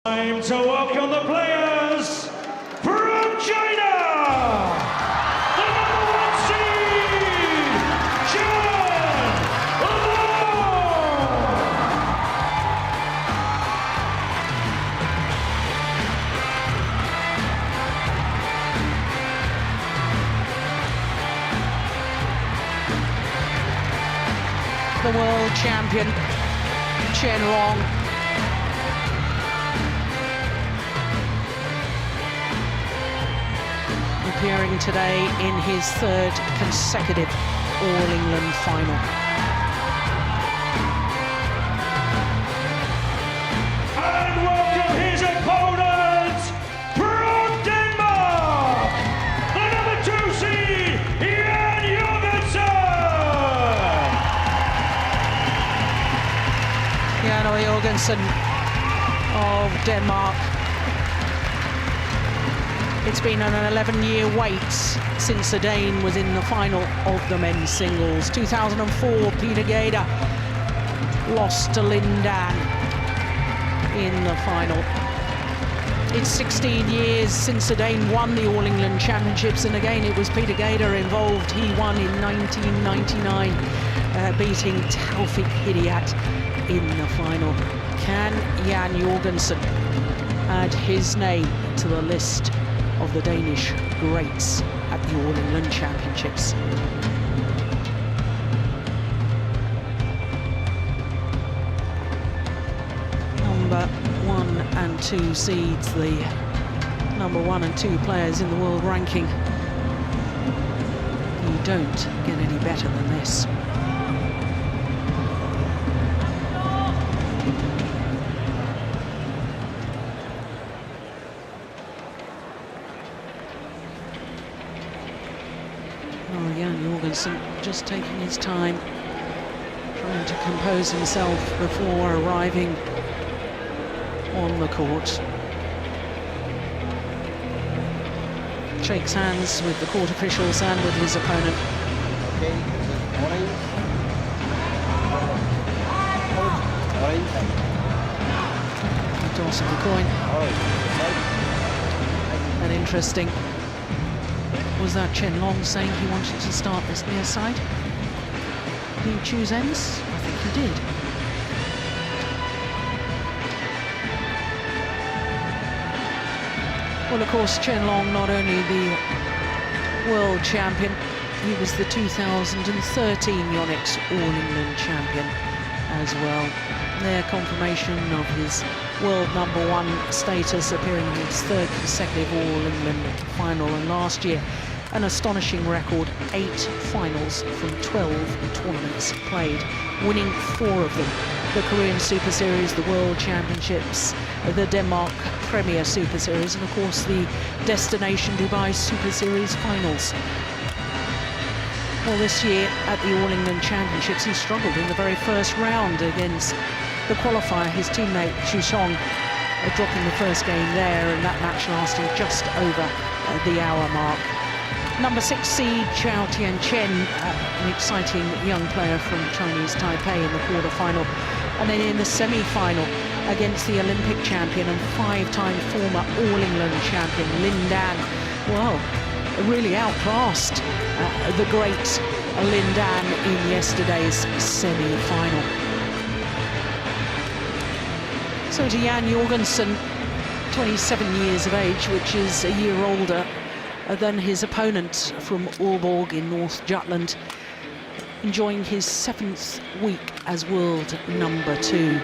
Time to welcome the players from China, the #1 seed, Chen. The world champion, Chen Long. Appearing today in his third consecutive All-England final. And welcome his opponent from Denmark, the #2 seed, Jorgensen of Denmark. It's been an 11-year wait since the Dane was in the final of the men's singles. 2004, Peter Gade lost to Lin Dan in the final. It's 16 years since the Dane won the All-England Championships, and again it was Peter Gade involved. He won in 1999, beating Taufik Hidayat in the final. Can Jan Jorgensen add his name to the list of the Danish greats at the All-England Championships? Number 1 and 2 seeds, the number 1 and 2 players in the world ranking. You don't get any better than this. Oh, Jan Jorgensen just taking his time, trying to compose himself before arriving on the court. Shakes hands with the court officials and with his opponent. Okay, Toss of the coin. And interesting. Was that Chen Long saying he wanted to start this near side? Did he choose ends? I think he did. Well, of course, Chen Long, not only the world champion, he was the 2013 Yonex All-England champion as well. Their confirmation of his world #1 status, appearing in his third consecutive All-England final, and last year an astonishing record, 8 finals from 12 tournaments played, winning 4 of them. The Korean Super Series, the World Championships, the Denmark Premier Super Series, and of course the Destination Dubai Super Series finals. Well, this year at the All-England Championships, he struggled in the very first round against the qualifier, his teammate Chu Song, dropping the first game there, and that match lasting just over the hour mark. Number 6 seed Chao Tianchen, an exciting young player from Chinese Taipei in the quarter-final, and then in the semi-final against the Olympic champion and 5-time former All-England champion Lin Dan. Well, really outclassed the great Lin Dan in yesterday's semi-final. So to Jan Jorgensen, 27 years of age, which is a year older than his opponent from Aalborg in North Jutland, enjoying his 7th week as world #2.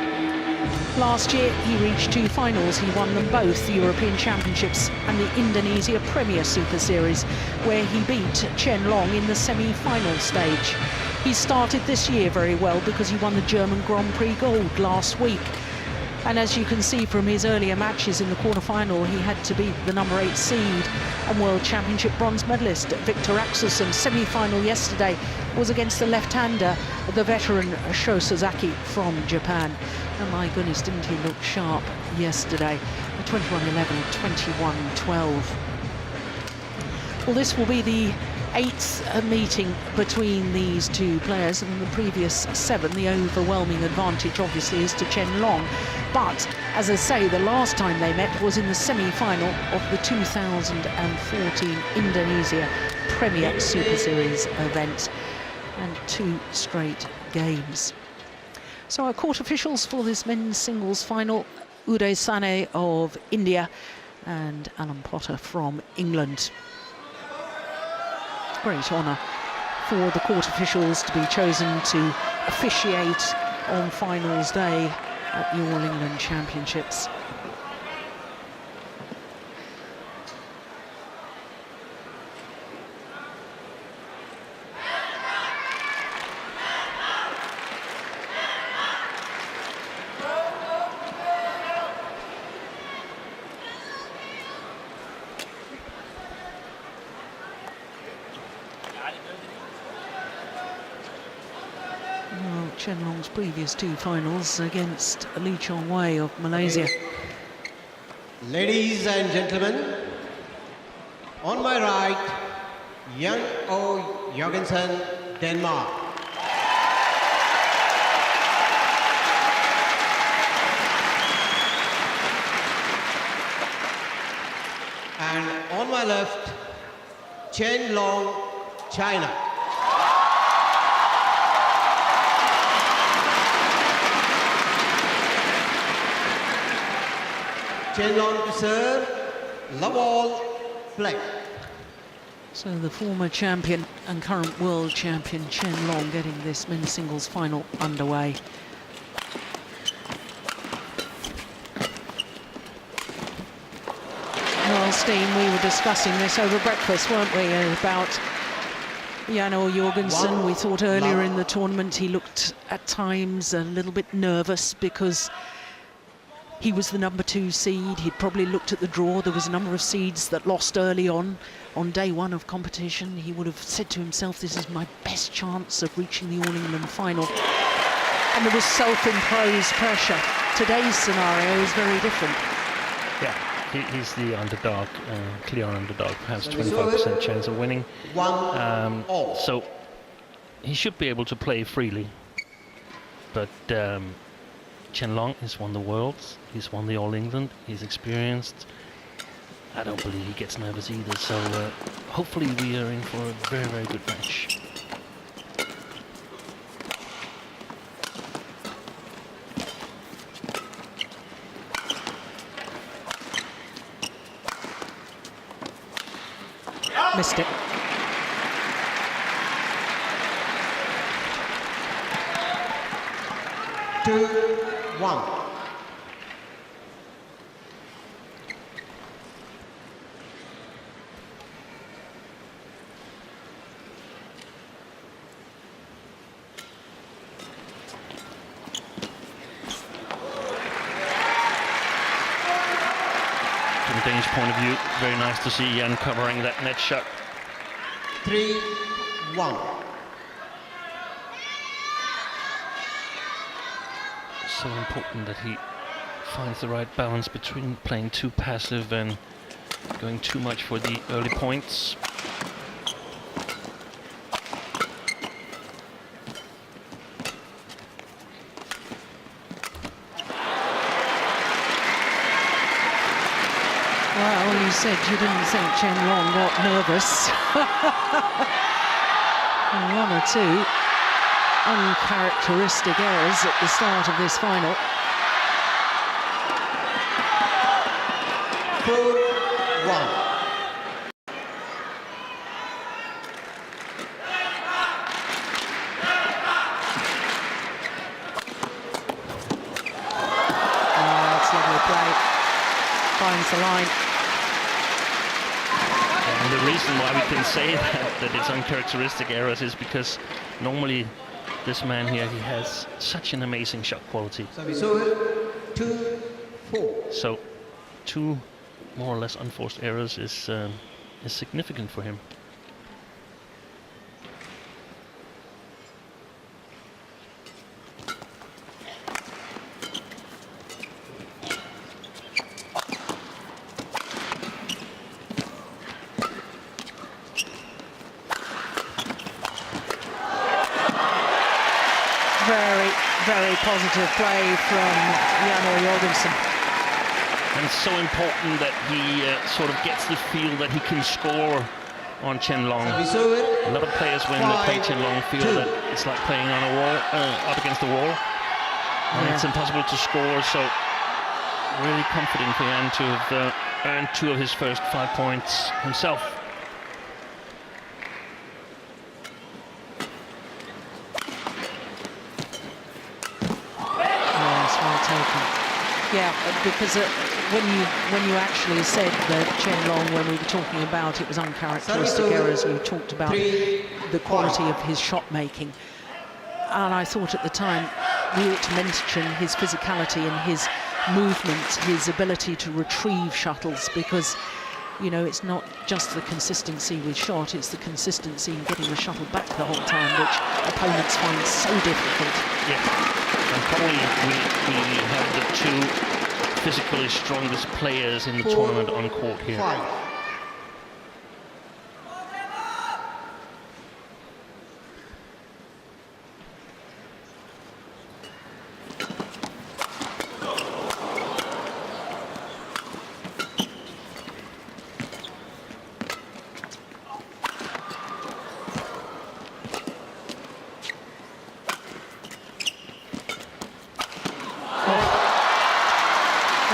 Last year he reached 2 finals. He won them both, the European Championships and the Indonesia Premier Super Series, where he beat Chen Long in the semi-final stage. He started this year very well because he won the German Grand Prix Gold last week. And as you can see from his earlier matches in the quarter-final, he had to beat the number 8 seed and World Championship bronze medalist Victor Axelsen. Semi-final yesterday was against the left-hander, the veteran Sho Sasaki from Japan. And my goodness, didn't he look sharp yesterday? 21-11, 21-12. Well, this will be the eighth meeting between these two players, and in the previous 7, the overwhelming advantage obviously is to Chen Long. But as I say, the last time they met was in the semi-final of the 2014 Indonesia Premier Super Series event, and 2 straight games. So our court officials for this men's singles final: Uday Sane of India and Alan Potter from England. Great honour for the court officials to be chosen to officiate on finals day at the All England Championships. Chen Long's previous 2 finals against Lee Chong Wei of Malaysia. Ladies and gentlemen, on my right, Jorgensen, Denmark. And on my left, Chen Long, China. Chen Long to serve, love all, play. So the former champion and current world champion Chen Long getting this men's singles final underway. Well, Steen, we were discussing this over breakfast, weren't we, about Jorgensen. We thought earlier in the tournament he looked at times a little bit nervous because he was the number 2 seed. He'd probably looked at the draw. There was a number of seeds that lost early on day 1 of competition. He would have said to himself, this is my best chance of reaching the All England final. And there was self-imposed pressure. Today's scenario is very different. Yeah, he's the underdog, clear underdog, has 25% chance of winning. So he should be able to play freely. But Chen Long has won the Worlds, he's won the All England, he's experienced. I don't believe he gets nervous either, so hopefully we are in for a very, very good match. Missed it. Two, 1. From a Danish point of view, very nice to see Jan covering that net shot. 3, 1. So important that he finds the right balance between playing too passive and going too much for the early points. Well, you said you didn't think Chen Long got nervous. 1 or 2 uncharacteristic errors at the start of this final. 4, 1. That's lovely play. Finds the line. And the reason why we can say that it's uncharacteristic errors is because normally this man here, he has such an amazing shot quality. Service over, 2, 4. So 2 more or less unforced errors is significant for him. Very positive play from Jorgensen. And it's so important that he sort of gets the feel that he can score on Chen Long. A lot of players, when they play Chen Long, feel that it's like playing on a wall, up against the wall, and it's impossible to score. So really confident for Jan to have earned 2 of his first 5 points himself. Yes, well taken. Yeah, because when you actually said that Chen Long, when we were talking about it was uncharacteristic errors, you talked about the quality of his shot making, and I thought at the time we ought to mention his physicality and his movement, his ability to retrieve shuttles, because you know it's not just the consistency with shot, it's the consistency in getting the shuttle back the whole time, which opponents find so difficult. Yeah, and probably we have the 2 physically strongest players in the tournament on court here. 5.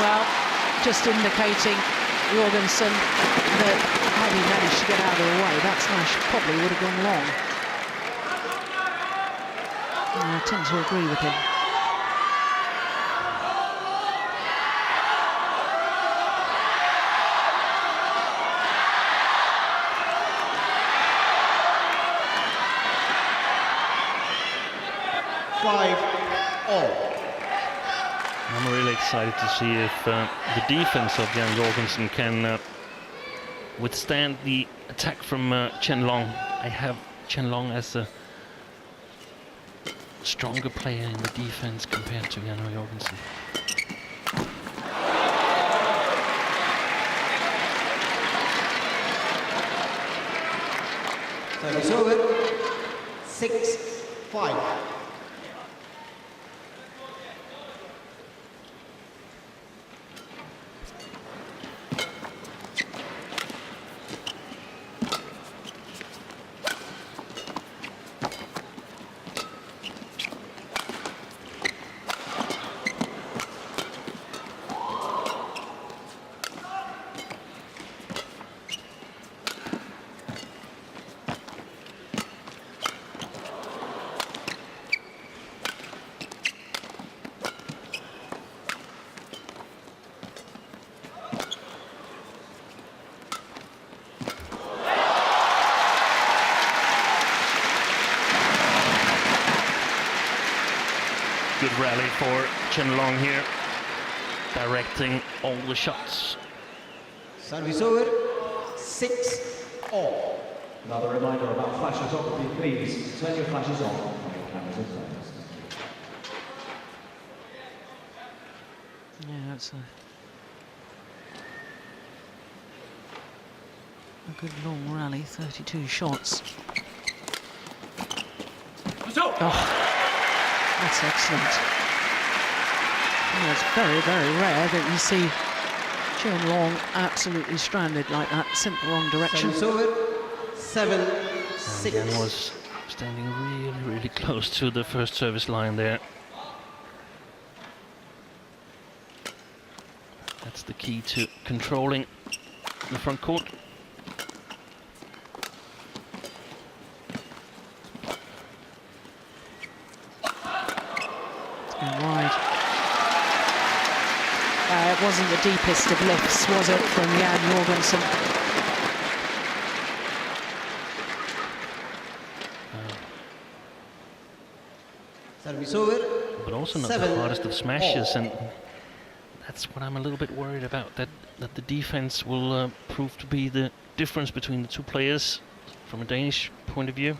Well, just indicating Jorgensen that had he managed to get out of the way, that smash probably would have gone long. And I tend to agree with him. I'm really excited to see if the defense of Jan Jorgensen can withstand the attack from Chen Long. I have Chen Long as a stronger player in the defense compared to Jan Jorgensen. Service over. 6-5. Good rally for Chen Long here, directing all the shots. Service over. 6-all. Another reminder about flashes on, please. Turn your flashes on your cameras and phones. Yeah, that's a good long rally, 32 shots. Oh, that's excellent. Yeah, it's very, very rare that you see Chen Long absolutely stranded like that, sent the wrong direction. Service over. 7-6. Jan was standing really, really close to the first service line there. That's the key to controlling the front court. Wide. It wasn't the deepest of lifts, was it, from Jan Jorgensen? Service over. But also not the hardest of smashes, and that's what I'm a little bit worried about, that the defense will prove to be the difference between the 2 players from a Danish point of view.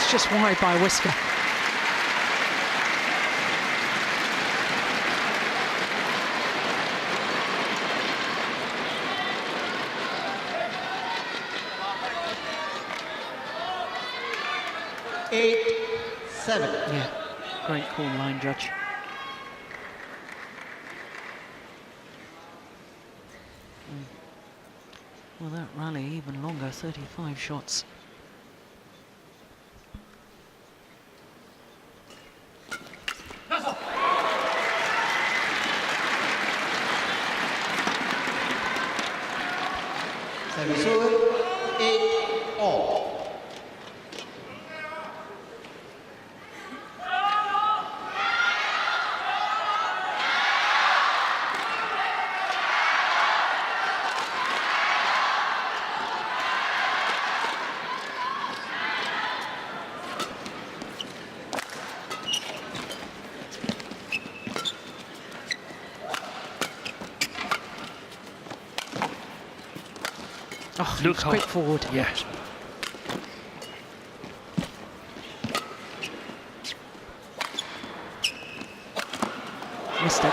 it's just wide by a whisker. Yeah, great call, line judge. Well, that rally even longer, 35 shots. Service over, 8-all. Oh, Look quick forward. Yeah. Missed it.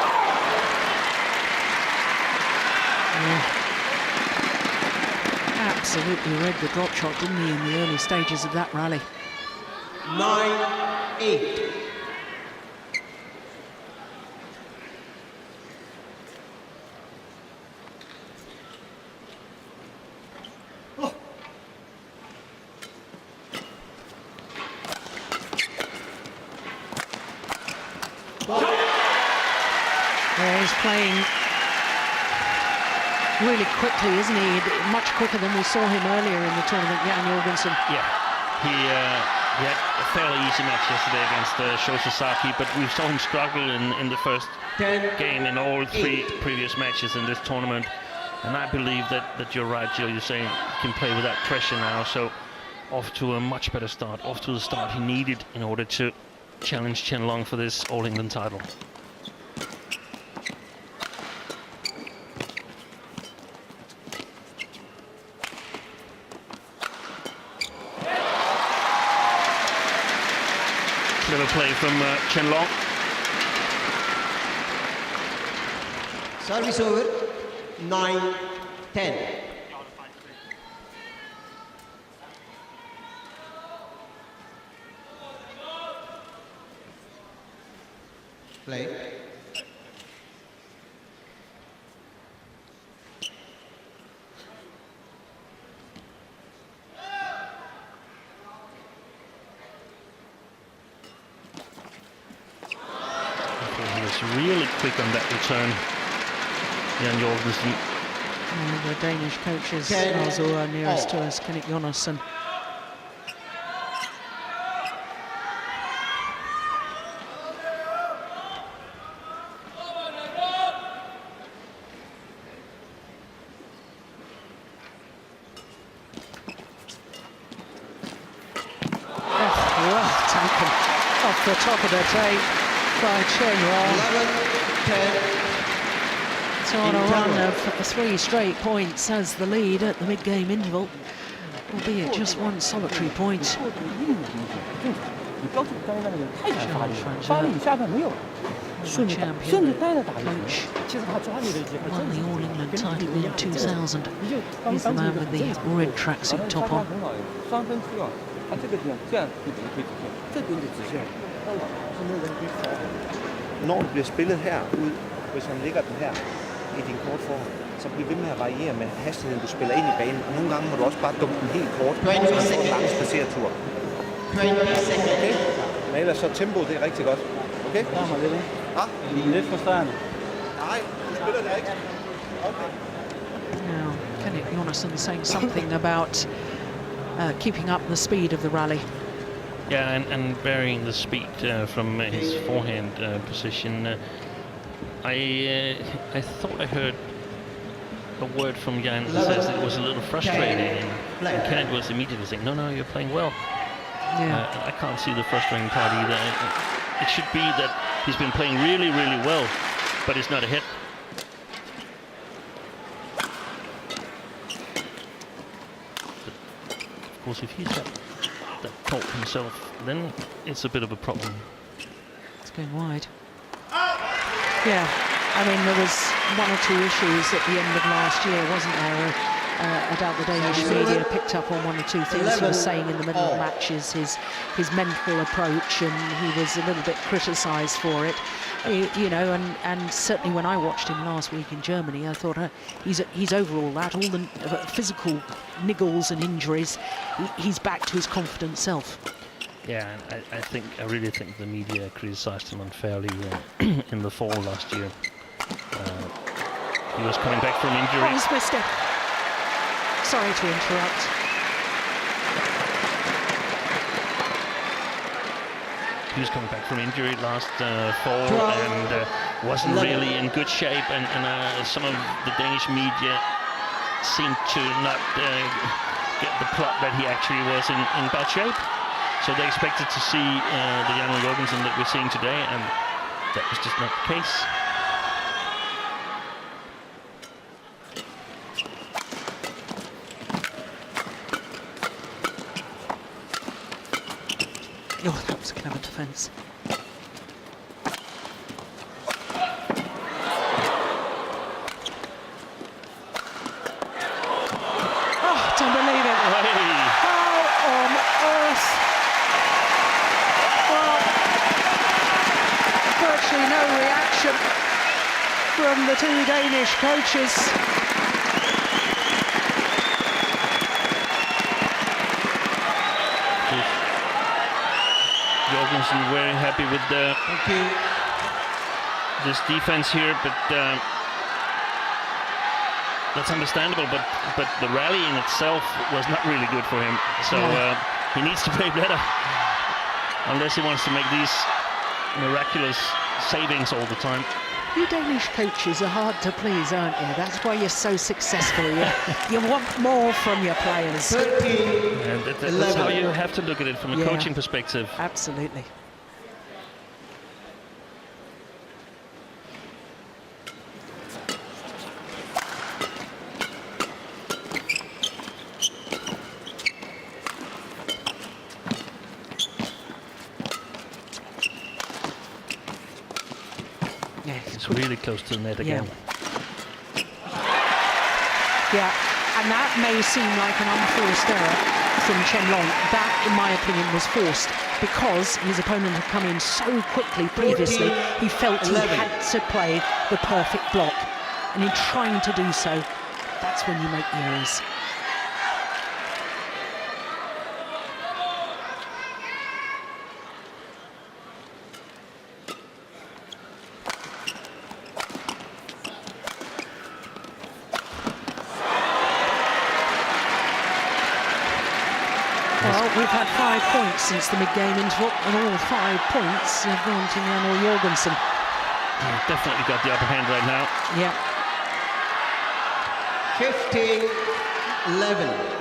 Absolutely read the drop shot, didn't he, in the early stages of that rally? 9-8. Yeah, he's playing really quickly, isn't he? Much quicker than we saw him earlier in the tournament, Jan Jorgensen. Yeah, he had a fairly easy match yesterday against Shosasaki, but we saw him struggle in the first game in all three previous matches in this tournament. And I believe that you're right, Jill. You're saying he can play with that pressure now, so off to a much better start, off to the start he needed in order to challenge Chen Long for this All England title. Clever play from Chen Long. Service over, 9-10. Play. He was really quick on that return, Jan Jorgensen. The Danish coaches, also are nearest to us, Kenneth Jonassen. Off the top of the tape by Chen Long. 11-10. So on a run of 3 straight points as the lead at the mid-game interval, albeit just one solitary point. Champion coach, won the All England title in 2000. He's the man with the red tracksuit top on. Når det bliver spillet herude, hvis han lægger den her i din kortform, så bliver ved med at variere med hastigheden, du spiller ind i banen. Og nogle gange må du også bare dumme den helt kort, så han får en lang spacertur. Okay? Men ellers så tempoet, det er rigtig godt. Okay? Lidt frustrerende. Nej, du spiller det ikke. Okay. Now, Kenneth Jonassen saying something about keeping up the speed of the rally. Yeah, and varying the speed from his forehand position. I thought I heard a word from Jan that says it was a little frustrating, and Kenneth was immediately saying, no, you're playing well. Yeah. I can't see the frustrating part either. It should be that he's been playing really, really well, but it's not a hit. But of course, if he's got that court himself, then it's a bit of a problem. It's going wide. Yeah, I mean, there was one or two issues at the end of last year, wasn't there? I doubt the Danish media picked up on one or two things he was saying in the middle of matches, his mental approach, and he was a little bit criticised for it. You know, and certainly when I watched him last week in Germany, I thought he's over all that, all the physical niggles and injuries. He's back to his confident self. Yeah, I really think the media criticised him unfairly in the fall last year. He was coming back from injury. Oh, he's missed it. Sorry to interrupt. He was coming back from injury last fall and wasn't really in good shape, and some of the Danish media seemed to not get the plot that he actually was in bad shape. So they expected to see the young Jorgensen that we're seeing today, and that was just not the case. Oh, that was a clever defence. Oh, don't believe it. Hey. How on earth? Well, virtually no reaction from the two Danish coaches. Jorgensen very happy with this defense here, but that's understandable. But the rally in itself was not really good for him. So he needs to play better, unless he wants to make these miraculous savings all the time. You Danish coaches are hard to please, aren't you? That's why you're so successful. You want more from your players. And that's how you have to look at it from a coaching perspective. Absolutely. It's really close to the net again. Yeah, and that may seem like an unforced error from Chen. That, in my opinion, was forced because his opponent had come in so quickly previously. He felt he had to play the perfect block, and in trying to do so, that's when you make the errors. Well, we've had 5 points since the mid-game interval, and all 5 points have gone to Jan Jorgensen. He's definitely got the upper hand right now. Yeah. 15-11.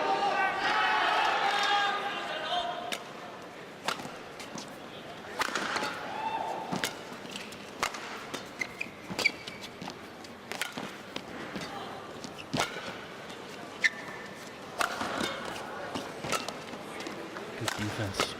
Defense.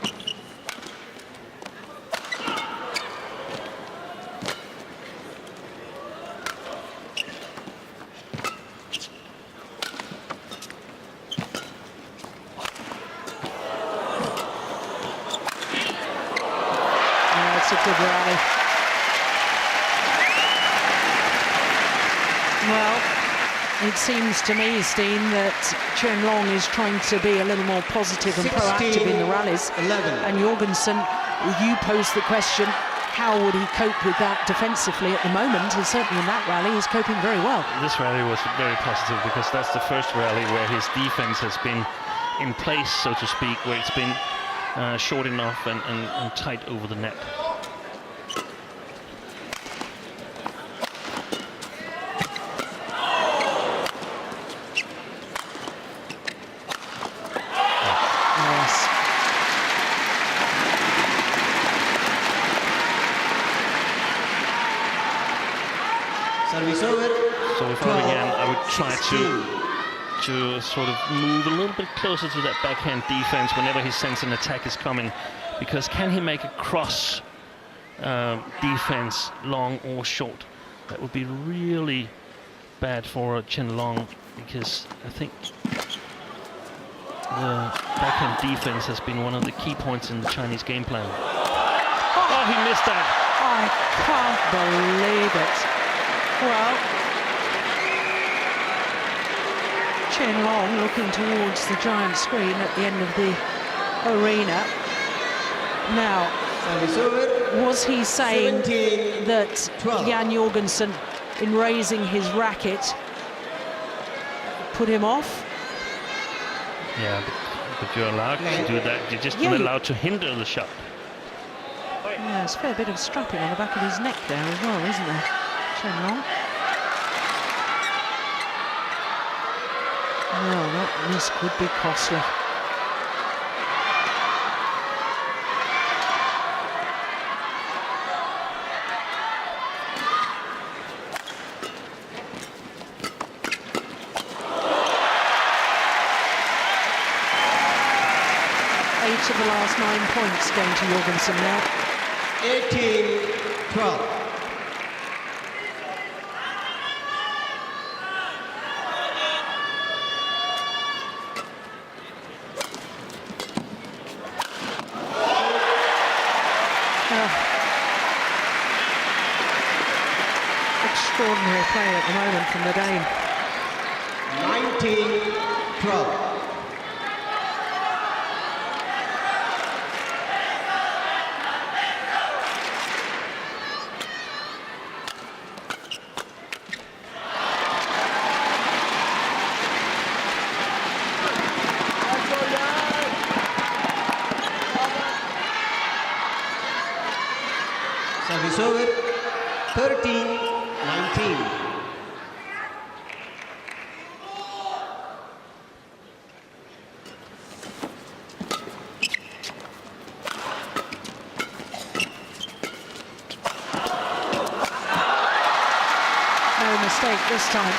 It's a good rally. Well, it seems to me, Steen, that Chen is trying to be a little more positive and proactive in the rallies. 11. And Jorgensen, you posed the question, how would he cope with that defensively at the moment? And certainly in that rally, he's coping very well. This rally was very positive because that's the first rally where his defense has been in place, so to speak, where it's been short enough and tight over the net. Service over. So if I were again, I would try to to sort of move a little bit closer to that backhand defense whenever he senses an attack is coming, because can he make a cross defense, long or short? That would be really bad for Chen Long, because I think the backhand defense has been one of the key points in the Chinese game plan. Oh, he missed that. I can't believe it. Well, Chen Long looking towards the giant screen at the end of the arena. Now, was he saying that Jan Jorgensen, in raising his racket, put him off? Yeah, but you're allowed to do that. You're just not allowed to hinder the shot. Yeah, there's a fair bit of strapping on the back of his neck there as well, isn't there, Chen Long? Well, that miss could be costly. Of the last 9 points going to Jorgensen now. 18-12. Extraordinary play at the moment from the Dane. 19-12. Service over, 13-19. No mistake this time.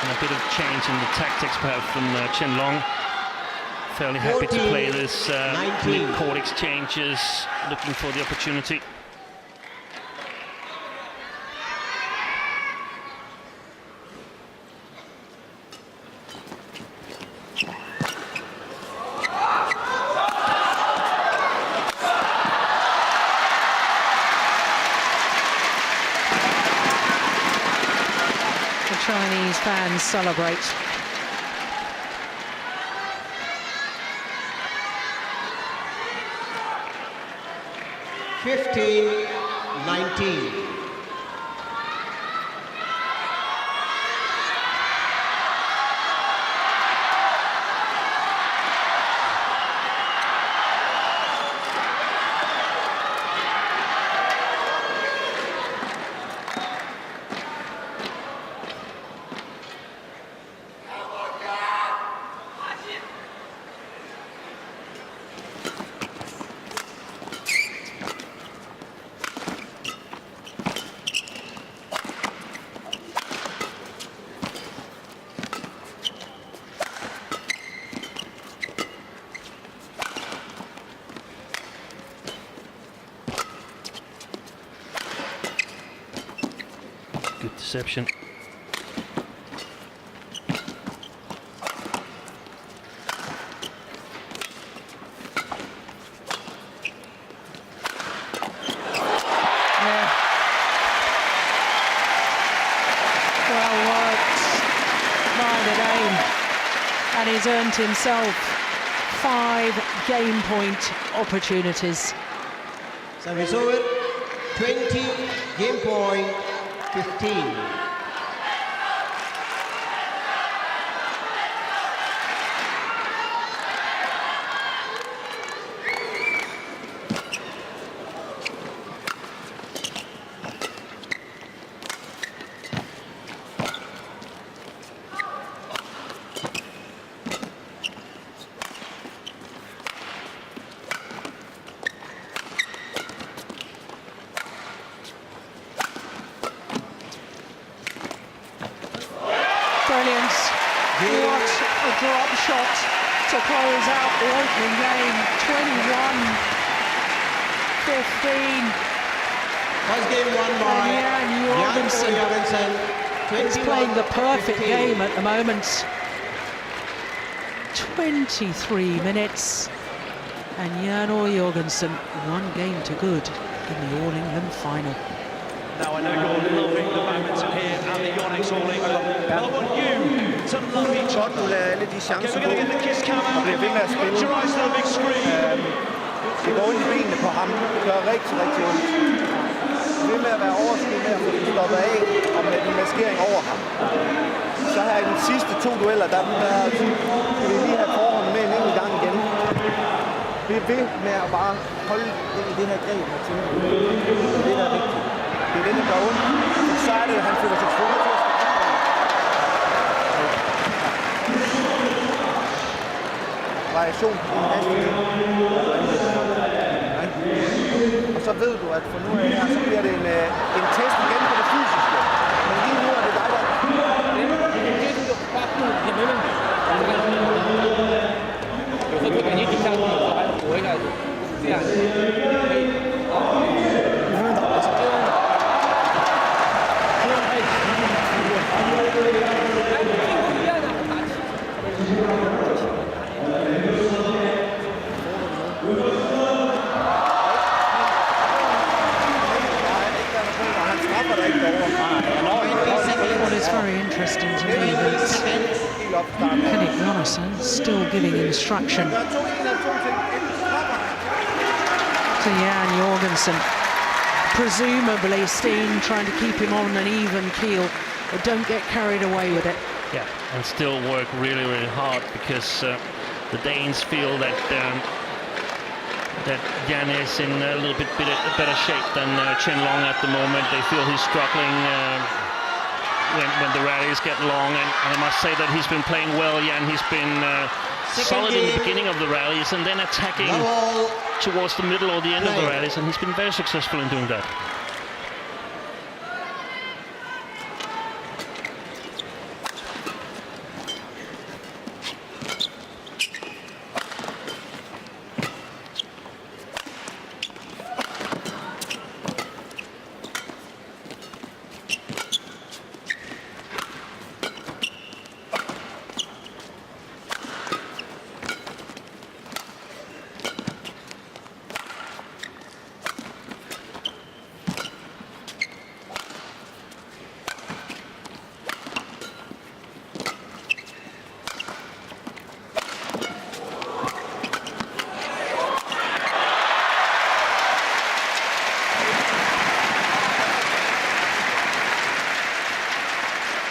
And a bit of change in the tactics perhaps from Chen Long. Fairly happy to play this mid-court exchanges, looking for the opportunity. The Chinese fans celebrate. Fifteen, 19. Good deception. Well worked by the Dane, and he's earned himself 5 game point opportunities. Service over, 20, game point, 15. brilliant. What a drop shot to close out the opening game. 21-15. First game won by Jan Jorgensen. is playing the perfect game at the moment. 23 minutes. And Jan Jorgensen, 1 game to good in the All England final. Now I know you're loving the badminton here and the Yonex All England, but I want you to love each Godt, du other. lader alle de Okay, chancer we're gå. going to get the kiss cam Og out. bliver ved med at spille. Put your eyes to the big screen. Det går ondt i benene på ham. Det gør rigtig, rigtig ondt. Ved med at være overskud med at få det stoppet af, og med en maskering over ham. Så her i de sidste 2 dueller, der skal vi lige have forhånden med en enkelt gang igen. Vi er ved med at bare holde i det her greb her til. Det er det, der er vigtigt. Det er det, der gør ondt. Så er det, at han føler sig tvunget til at variation i en hastighed. Og så ved du, at for nu af her, så bliver det en test igen på det fysiske. Men lige nu er det dig, der... What is very interesting to me is Henrik Jonassen still giving instruction to Jan Jorgensen. Presumably Steen trying to keep him on an even keel, but don't get carried away with it. Yeah, and still work really, really hard, because the Danes feel that that Jan is in a little bit better shape than Chen Long at the moment. They feel he's struggling when the rallies get long, and I must say that he's been playing well. Jan, he's been solid in the beginning of the rallies and then attacking towards the middle or the end of the rallies, and he's been very successful in doing that.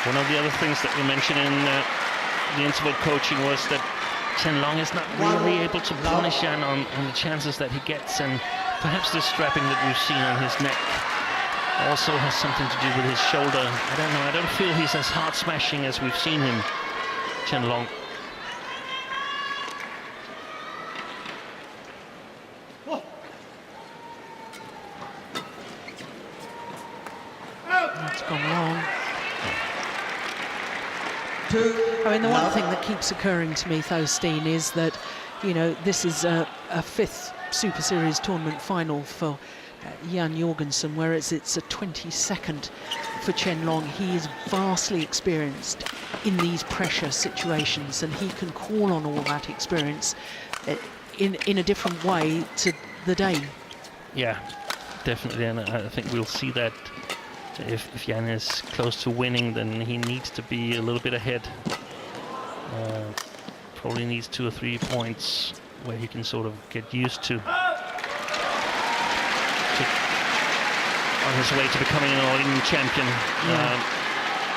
One of the other things that we mentioned in the interval coaching was that Chen Long is not really able to punish Jan on the chances that he gets, and perhaps this strapping that we've seen on his neck also has something to do with his shoulder. I don't know, I don't feel he's as hard smashing as we've seen him, Chen Long. That's gone wrong. I mean, the one thing that keeps occurring to me, though, Steen, is that, you know, this is a 5th Super Series tournament final for Jan Jorgensen, whereas it's a 22nd for Chen Long. He is vastly experienced in these pressure situations, and he can call on all that experience in a different way to the Dane. Yeah, definitely, and I think we'll see that. If Jan is close to winning, then he needs to be a little bit ahead. Probably needs 2 or 3 points where he can sort of get used to on his way to becoming an All England champion.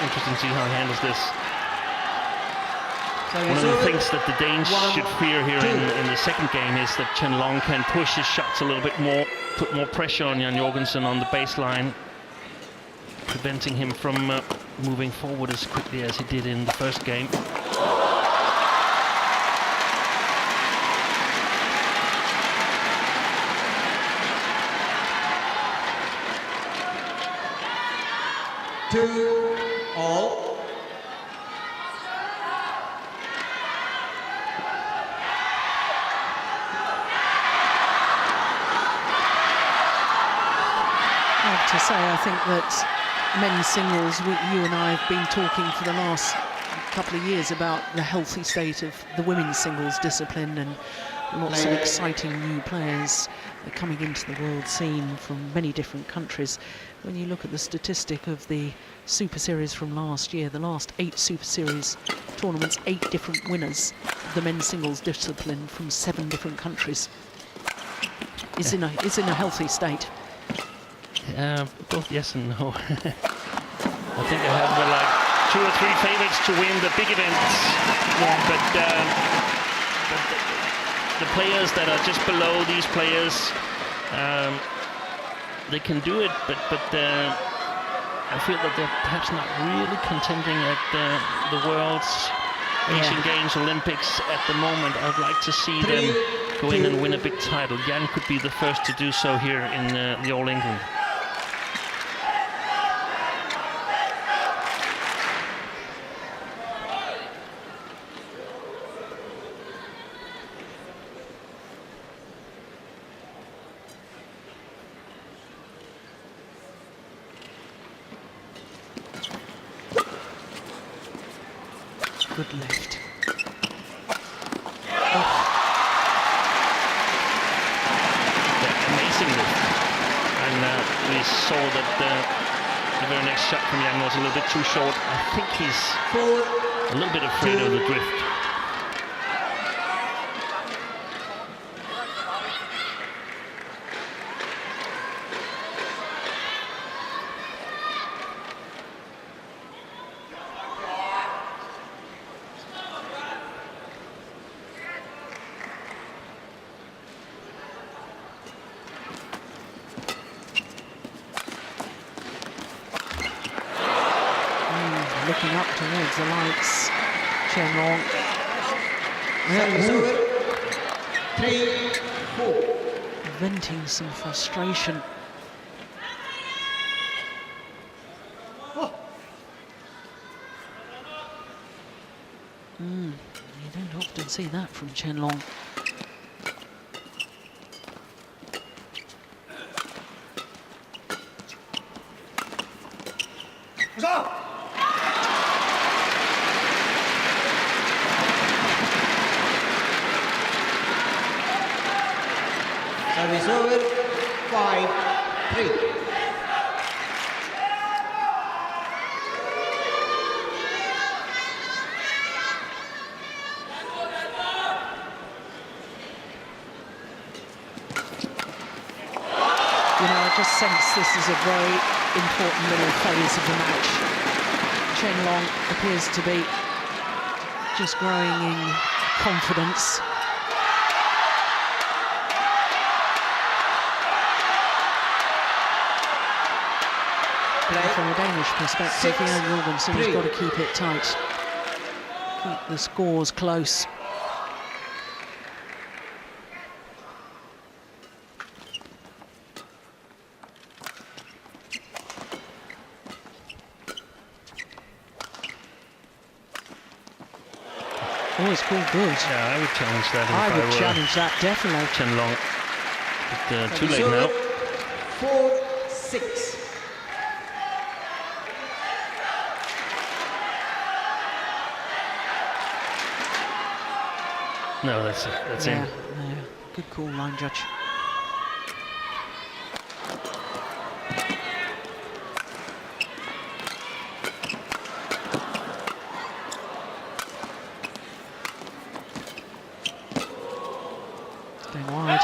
Interesting to see how he handles this. One of the things that the Danes should fear here in the second game is that Chen Long can push his shots a little bit more, put more pressure on Jan Jorgensen on the baseline, preventing him from moving forward as quickly as he did in the first game. Two all. to say, I think that men's singles, you and I have been talking for the last couple of years about the healthy state of the women's singles discipline, and lots of exciting new players coming into the world scene from many different countries. When you look at the statistic of the Super Series from last year, the last 8 Super Series tournaments, 8 different winners of the men's singles discipline from 7 different countries. It's in a healthy state. Both yes and no. I think I have like 2 or 3 favorites to win the big events. Yeah. But the players that are just below these players, they can do it, but I feel that they're perhaps not really contending at the World's Asian Games, Olympics at the moment. I'd like to see them go in and win a big title. Jan could be the first to do so here in the All England. Good lift. Amazing lift. And we saw that the very next shot from Jan was a little bit too short. I think he's a little bit afraid of the drift. Looking up towards the lights, Chen Long. Service over. 3-4. Venting some frustration. You don't often see that from Chen Long. Service over. 5-3. You know, I just sense this is a very important little phase of the match. Chen Long appears to be just growing in confidence. From a Danish perspective, Jan Jorgensen has got to keep it tight, keep the scores close. Oh, it's called good. Yeah, I would challenge that. I would challenge that, definitely. Chen Long, but too late now. 4-6. No, that's in. No, good call, line judge. Going wide.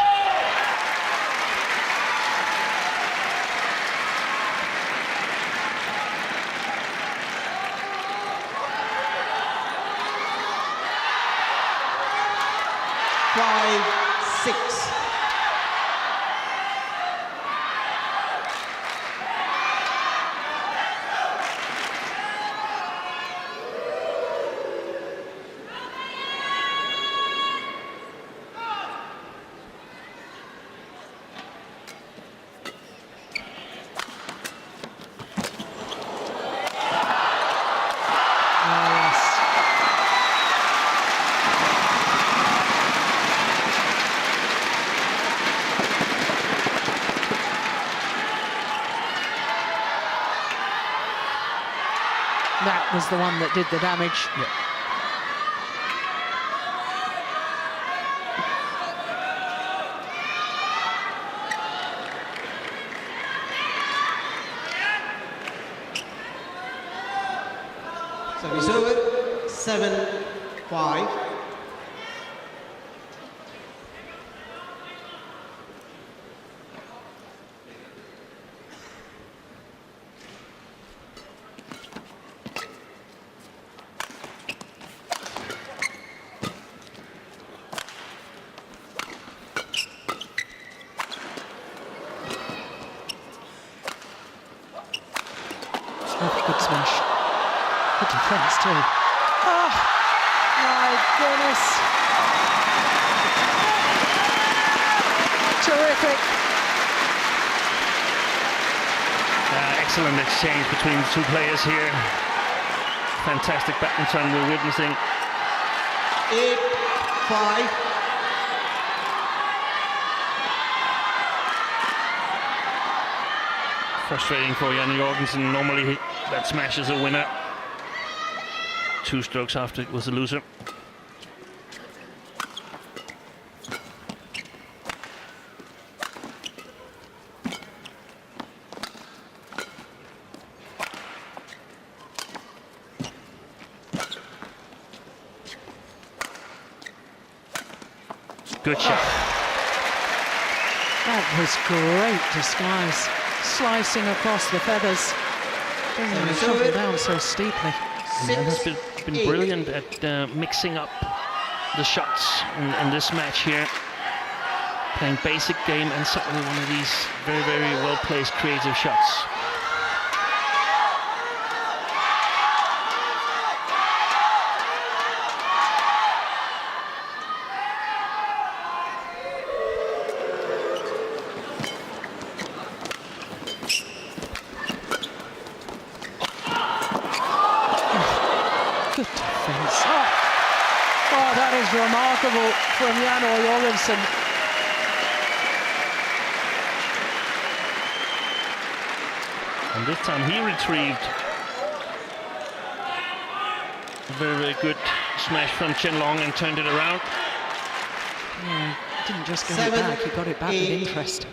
was the one that did the damage. Yeah. Service over, 7-5. Good smash. Good defence too. Oh, my goodness. Terrific. Excellent exchange between the two players here. Fantastic badminton we're witnessing. 8-5. Frustrating for Jan Jorgensen. Normally that smash is a winner. 2 strokes after it was a loser. Good shot. That was great disguise. Slicing across the feathers. Bringing the shuttle down so steeply. Jan has been brilliant at mixing up the shots in this match here. Playing basic game and suddenly one of these very, very well-placed creative shots. Good defence. Oh, that is remarkable from Jan Jorgensen. And this time he retrieved a very, very good smash from Chen and turned it around. Yeah, didn't just get it back, he got it back with interest.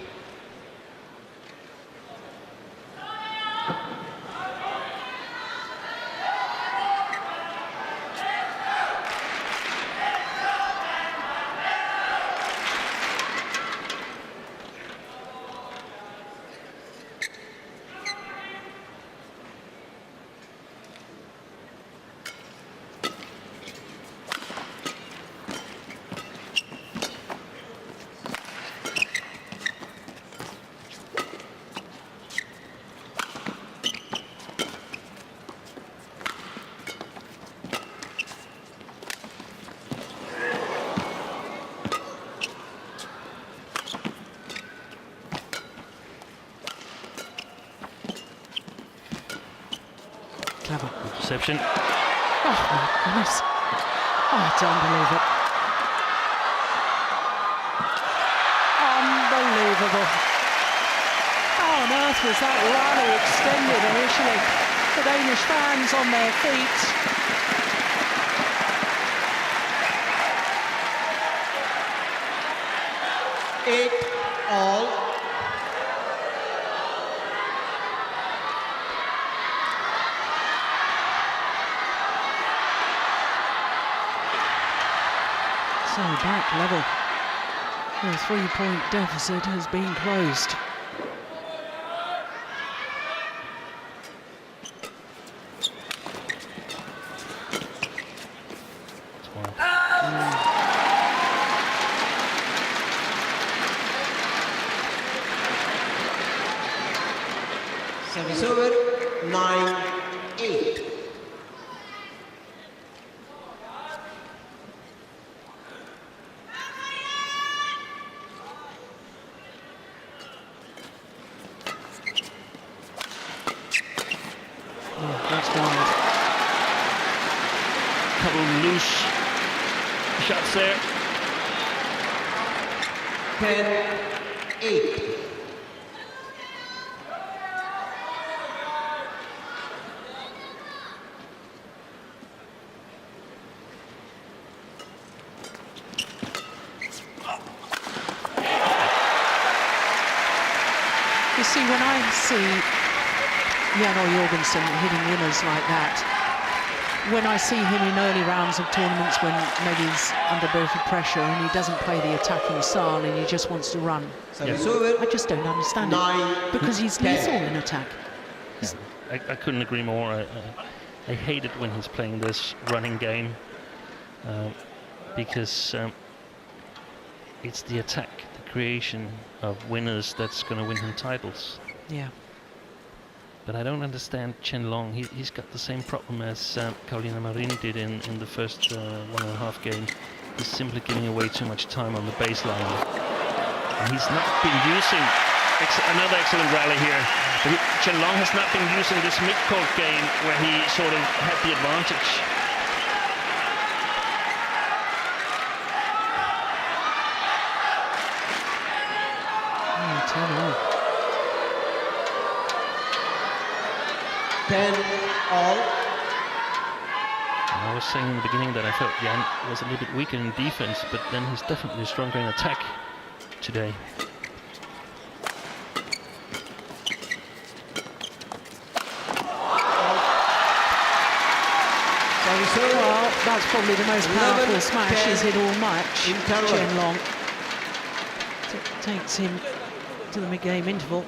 Clever. Reception. Oh my goodness. Oh, I don't believe it. Unbelievable. How on earth was that rally extended initially? The Danish fans on their feet. All. So back level. The 3-point deficit has been closed. Service over, 9-8. That's wild. Couple loose shots there. 10-8. see Jan or Jorgensen hitting winners like that, when I see him in early rounds of tournaments when maybe he's under a bit of pressure and he doesn't play the attacking style and he just wants to run, I just don't understand it, because he's lethal in attack. Yeah, I couldn't agree more. I hate it when he's playing this running game, because it's the attack, the creation of winners that's going to win him titles. Yeah. But I don't understand Chen Long. He's got the same problem as Carolina Marin did in the first 1.5 game. He's simply giving away too much time on the baseline. And he's not been using another excellent rally here. But Chen Long has not been using this mid-court game where he sort of had the advantage. Oh, 10-all. 10 all. I was saying in the beginning that I felt Jan was a little bit weaker in defense, but then he's definitely stronger in attack today. Well, that's probably the most powerful smash he's hit all match. Chen Long takes him to the mid-game interval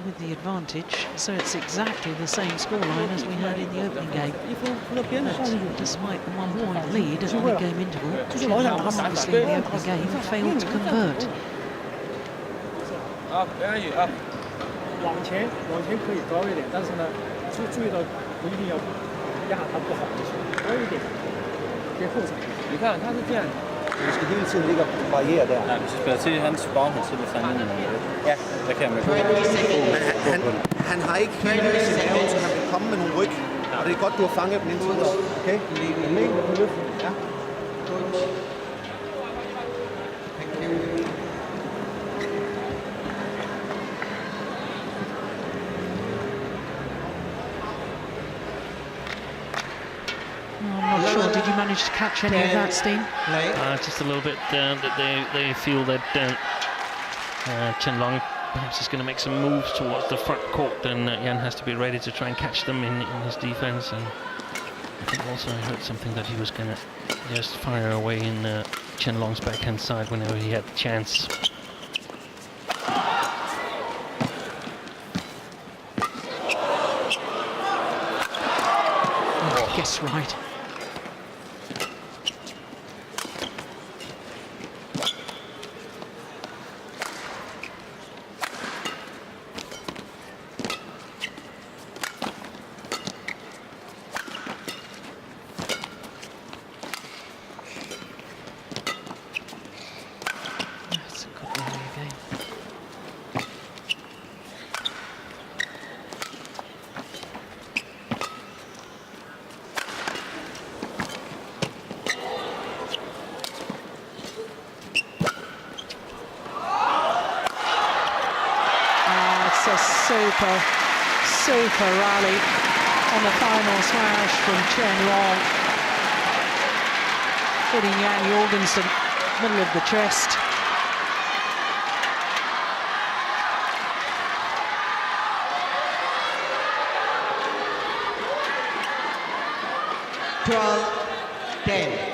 with the advantage, so it's exactly the same scoreline as we had in the opening game. But despite the 1-point lead at the mid-game interval, Chen Long obviously in the opening game failed to convert. 往前可以高一点，但是呢，注意到不一定要压他不好的球，高一点，别后场。你看他是这样。 Du skal hele tiden ligge og variere der. Ja, hvis du spiller til hans baghånd, så er det fandme noget. Ja, der kan man Han har ikke hele sin evne, så han vil komme med nogle ryg. Og det er godt, du har fanget dem indtil videre. Okay? Er med på løften? Ja. I'm not sure. Did you manage to catch any of that, Steen? Just a little bit. That they feel that Chen Long perhaps is going to make some moves towards the front court, and Jan has to be ready to try and catch them in his defense. And I think also I heard something that he was going to just fire away in Chen Long's backhand side whenever he had the chance. Oh, guess right. Super rally on the final smash from Chen Long, hitting Jan Jorgensen, middle of the chest. $12-10.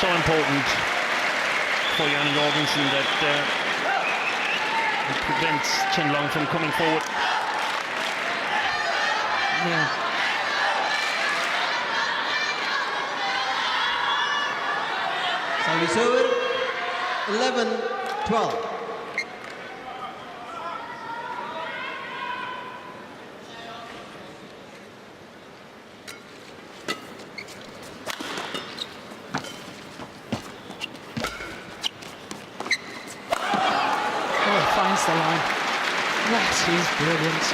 So important for Jan Jorgensen that it prevents Chen Long from coming forward. Yeah. Service over, 11-12. Finds the line. That is brilliant.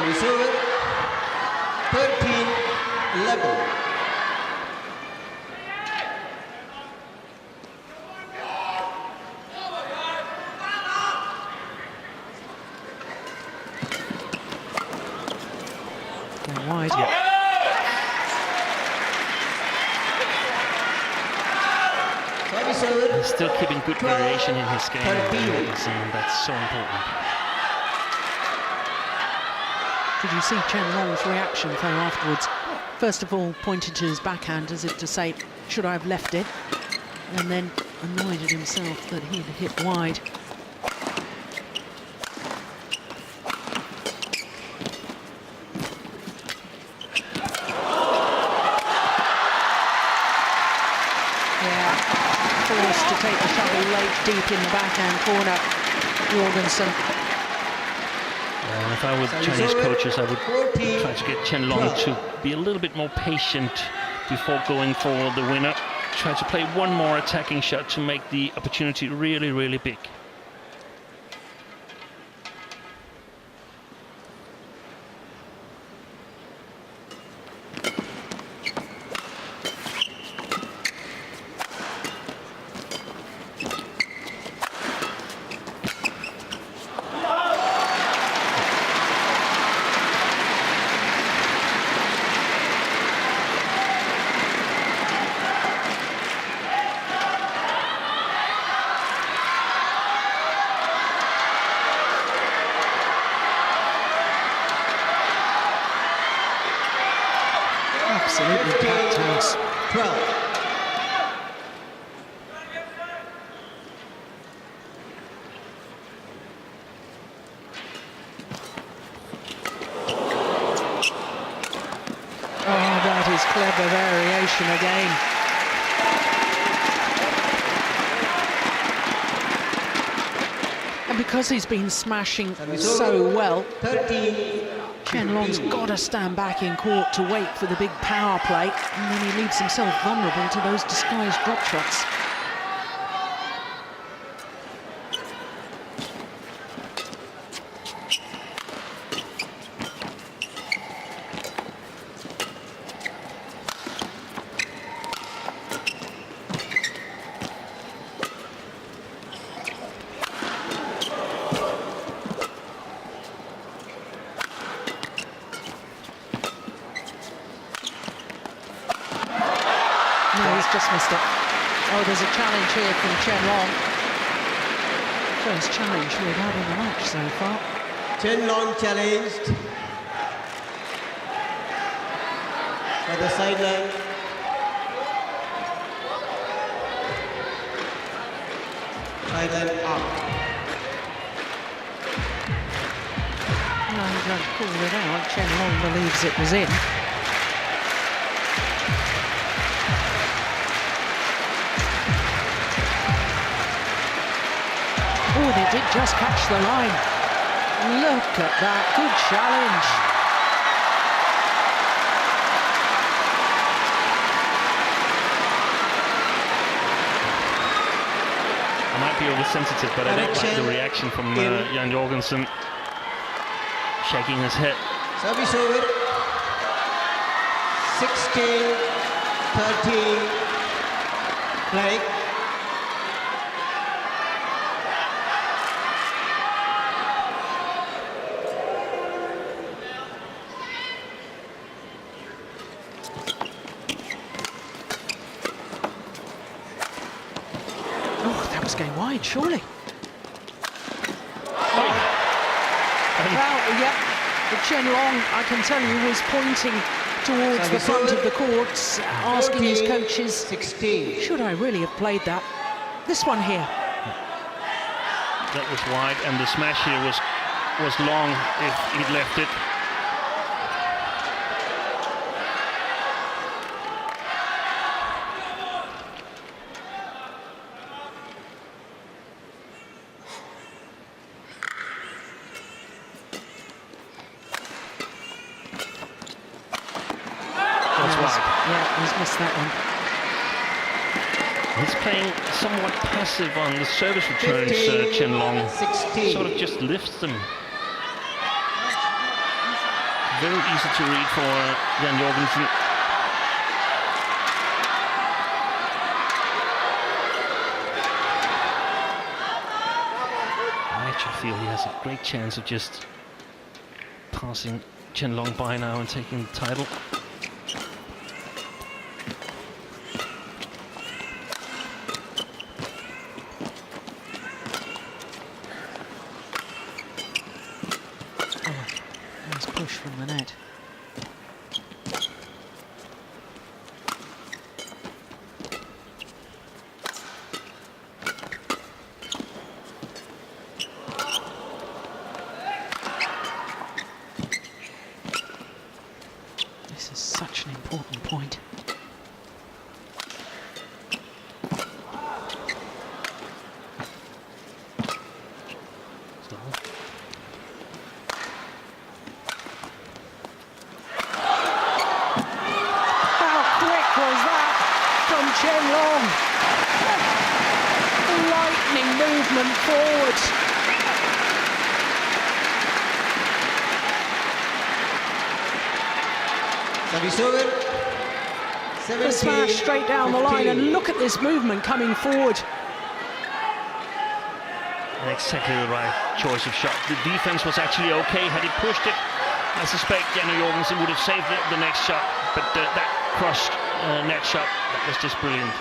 Service over. 13-11. Wide. He's still keeping good variation in his game, and that's so important. Did you see Chen Long's reaction though afterwards? First of all, pointed to his backhand as if to say, should I have left it? And then annoyed at himself that he'd hit wide. Forced to take the shuttle late, deep in the backhand corner, Jorgensen. If I were Chinese coaches, I would try to get Chen Long to be a little bit more patient before going for the winner. Try to play one more attacking shot to make the opportunity really, really big. Absolutely packed house. 12. Oh, that is clever variation again. And because he's been smashing so well, 13. Chen Long's got to stand back in court to wait for the big power play, and then he leaves himself vulnerable to those disguised drop shots. No, he's just missed it. Oh, there's a challenge here from Chen Long. First challenge we've had in the match so far. Chen Long challenged. For the sideline. Sideline up. No, he don't call it out. Chen Long believes it was in. Oh, they did just catch the line. Look at that, good challenge. I might be oversensitive, but I don't like the reaction from Jan Jorgensen, shaking his head. Service over. 16-13. Play. Going wide, surely. Well, yeah, but Chen Long, I can tell you, was pointing towards the front of the courts, asking his coaches, 16. Should I really have played that? This one here. That was wide, and the smash here was long if he'd left it. Yeah, he's missed that one. He's playing somewhat passive on the service returns, Chen Long. 16. Sort of just lifts them. very easy to read for Jan Jorgensen. I actually feel he has a great chance of just passing Chen Long by now and taking the title. Nice push from the net. This is such an important point. Chen Long, lightning movement forward. Service over. The smash straight down the line, and look at this movement coming forward. And exactly the right choice of shot. The defense was actually okay. Had he pushed it, I suspect Jan Jorgensen would have saved the next shot, but that cross net shot, that was just brilliant.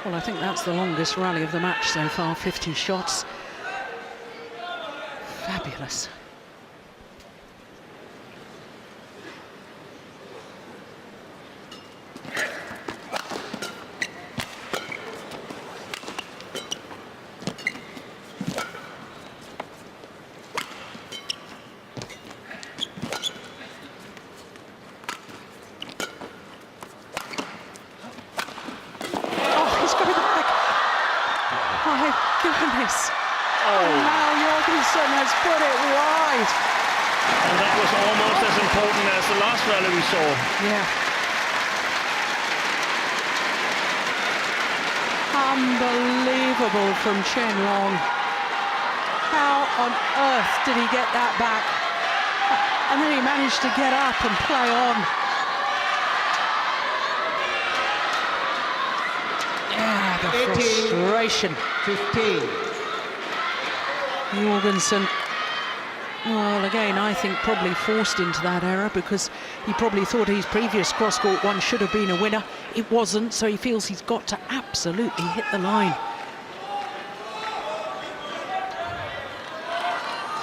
Well, I think that's the longest rally of the match so far, 50 shots. Fabulous. Goodness. Oh. Now Jorgensen has put it wide. And that was almost as important as the last rally we saw. Yeah. Unbelievable from Chen Long. How on earth did he get that back? And then he managed to get up and play on. Yeah, the frustration. 15. Jorgensen, well, again, I think probably forced into that error because he probably thought his previous cross-court one should have been a winner. It wasn't, so he feels he's got to absolutely hit the line.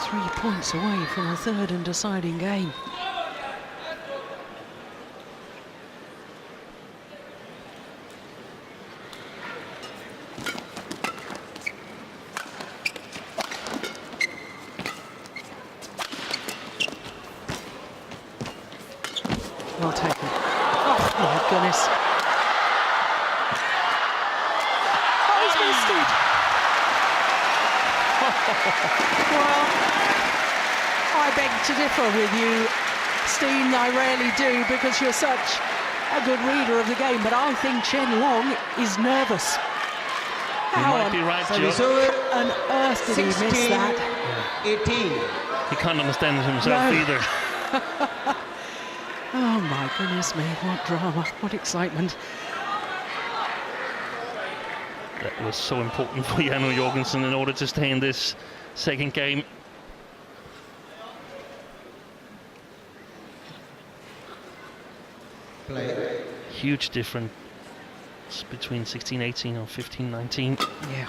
3 points away from a third and deciding game. Well taken. Oh, my goodness. Oh, he's missed it. Well, I beg to differ with you, Steen. I rarely do because you're such a good reader of the game, but I think Chen Long is nervous. How might be right, Joe. on earth did he miss that? 18. He can't understand it himself either. Oh my goodness me, what drama, what excitement. That was so important for Jan Jorgensen in order to stay in this second game. Play. Huge difference between 16-18 or 15-19. Yeah.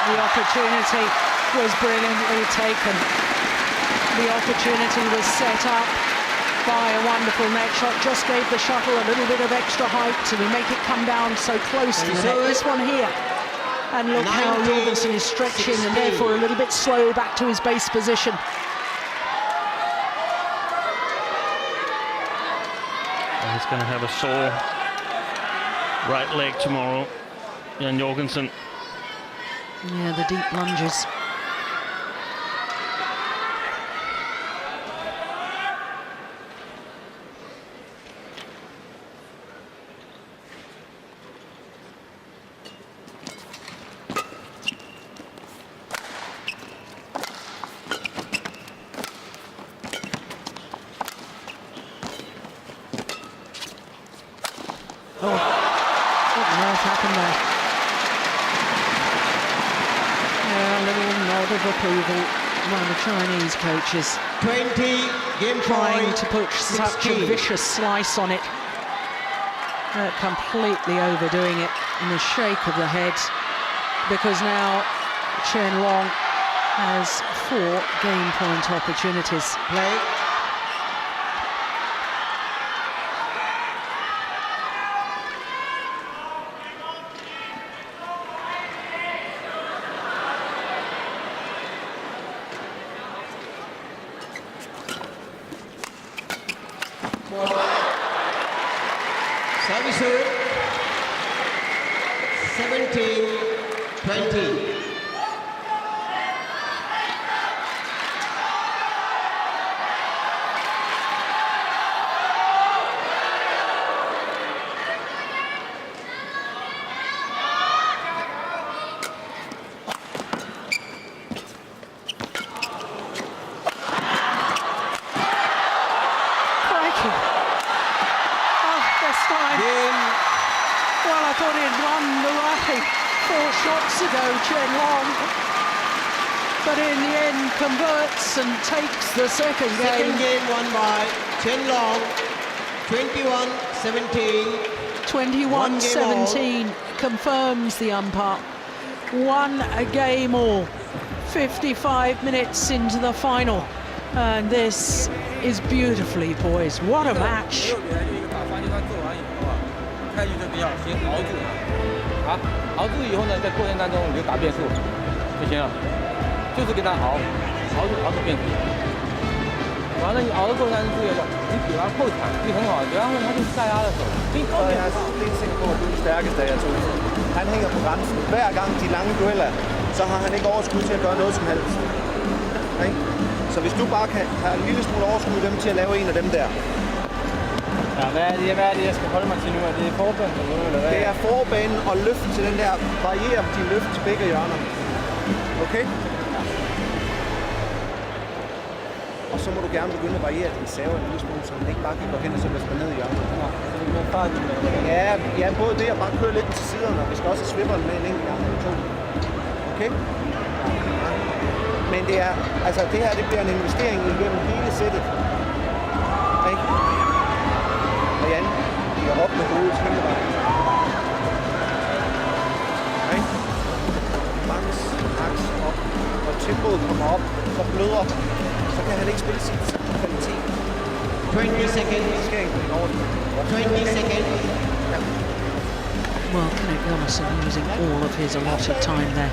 The opportunity was brilliantly taken. The opportunity was set up by a wonderful net shot, just gave the shuttle a little bit of extra height to make it come down so close to the net. This one here. And look how Jorgensen is stretching and therefore a little bit slow back to his base position. And he's going to have a sore Right leg tomorrow, Jan Jorgensen. Yeah, the deep lunges. Oh, what on earth happened there? Yeah, a little nod of approval among the Chinese coaches. 20, game Trying point, to put such a 16. vicious slice on it. Completely overdoing it in the shake of the head, because now Chen Long has 4 game point opportunities. Play. Service 17-20. Crikey. Oh, this time. Game. Well, I thought he'd won the rally 4 shots ago, Chen Long. But in the end, converts and takes the second Second game. game won by Chen Long. 21-17. 21-17 confirms the umpire. 1 game all. 55 minutes into the final. And this is beautifully poised. What a match. 开局就比较先熬住啊，熬住以后呢，在过程当中你就打变数就行了，就是跟他熬出变数。完了你熬的过程当中注意了，你给他后铲就很好，然后他就下压的时候，你后面 Jeg er helt sikker på, at du er den stærkeste af jer to. Han hænger på grænsen. Hver gang de lange dueller, så har han ikke overskud til at gøre noget som helst. Ikke? Så hvis du bare kan have en lille smule overskud dem til at lave en af dem der. Ja, hvad er det, jeg skal holde mig til nu? Er det forbanen eller hvad? Det er forbanen og løft til den der. Variere de løft til begge hjørner. Okay? Og så må du gerne begynde at variere din serve en lille smule, så den ikke bare kan gå hen og så løfte ned i hjørnet. Ja, både det og bare køre lidt til siderne, og vi skal også have svipperen med en enkelt gang eller 2. Okay? Ja. Men det er, altså det her, det bliver en investering igennem hele sættet. Ikke? Og Jan, de er op med hovedet hele vejen. Ikke? Max op, og tempoet kommer op, så bløder, så kan han ikke spille sin kvalitet. 20 seconds. 20 seconds. Well, Kenneth Yonex using all of his allotted time there.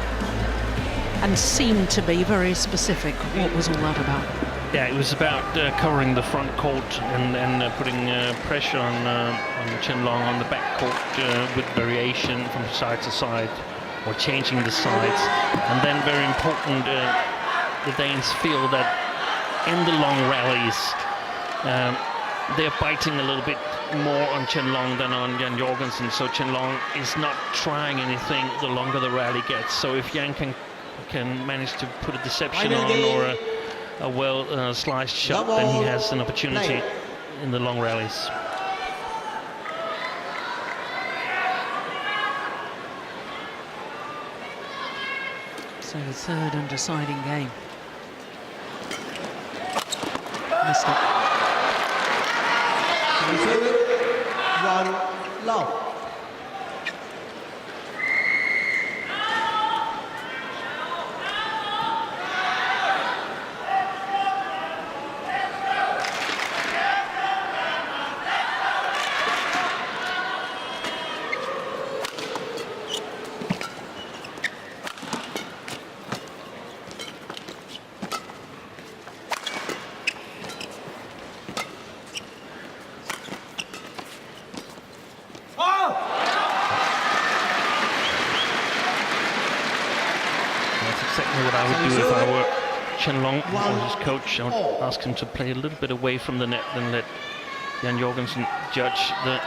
And seemed to be very specific. What was all that about? Yeah, it was about covering the front court and putting pressure on Chen Long on the back court with variation from side to side or changing the sides. And then very important, the Danes feel that in the long rallies they're biting a little bit more on Chen Long than on Jan Jorgensen. So Chen Long is not trying anything the longer the rally gets. So if Jan can manage to put a deception on or a well sliced shot, then he has an opportunity in the long rallies. So the third and deciding game. Missed it. 1 love. do if I were Chen Long or his coach. I would ask him to play a little bit away from the net and let Jan Jorgensen judge the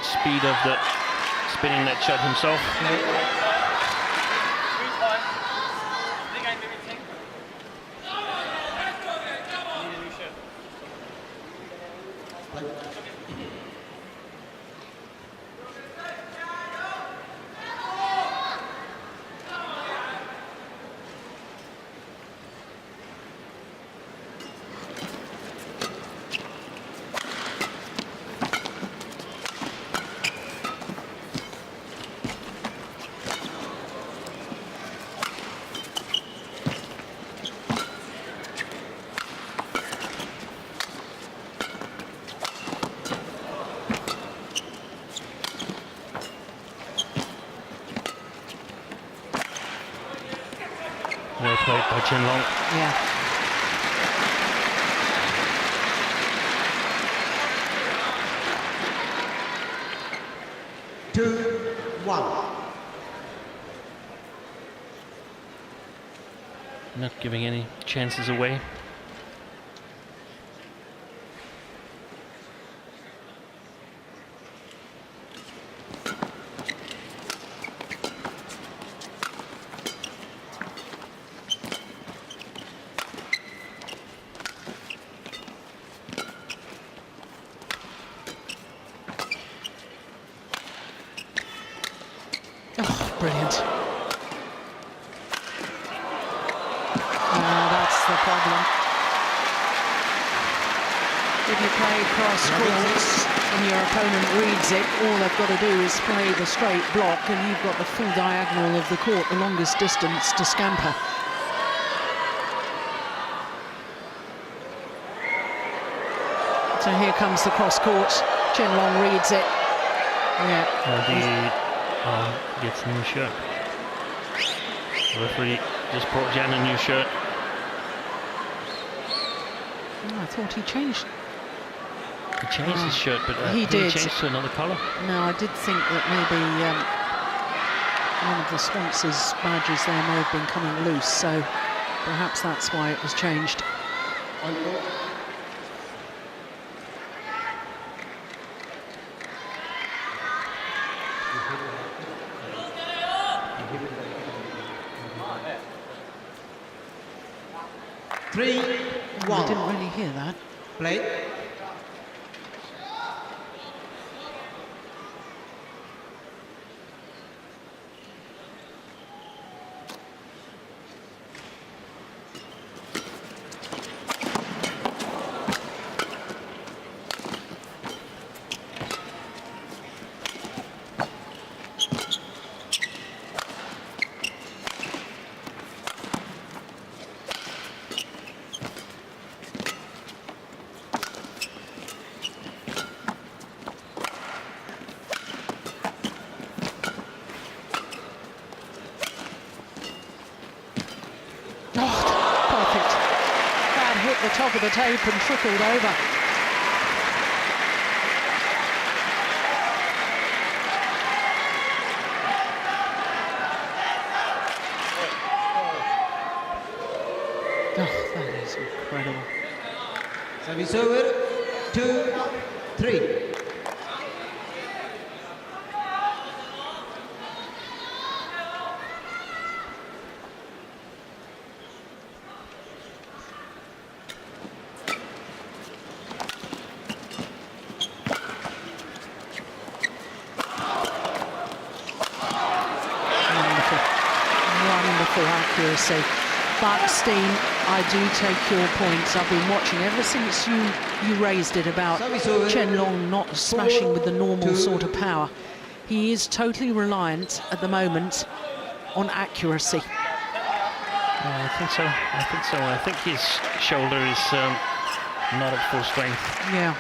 speed of the spinning net shot himself. Well played by Chen Long. Yeah. Two, one. Not giving any chances away. Oh, brilliant. That's the problem. If you play cross courts and your opponent reads it, all they've got to do is play the straight block and you've got the full diagonal of the court, the longest distance to scamper. So here comes the cross court. Chen Long reads it. Yeah. Gets a new shirt. The referee just brought Jan a new shirt. Oh, I thought he changed. He changed his shirt, but he did. He changed to another colour. No, I did think that maybe one of the sponsors' badges there may have been coming loose, so perhaps that's why it was changed. Three, one. I didn't really hear that. Play. The top of the tape and trickled over. Oh, that is incredible. Service over. 2, 3. Accuracy. But Steen, I do take your point. I've been watching ever since you raised it about Chen Long not smashing with the normal sort of power. He is totally reliant at the moment on accuracy. I think so. I think his shoulder is not at full strength. Yeah.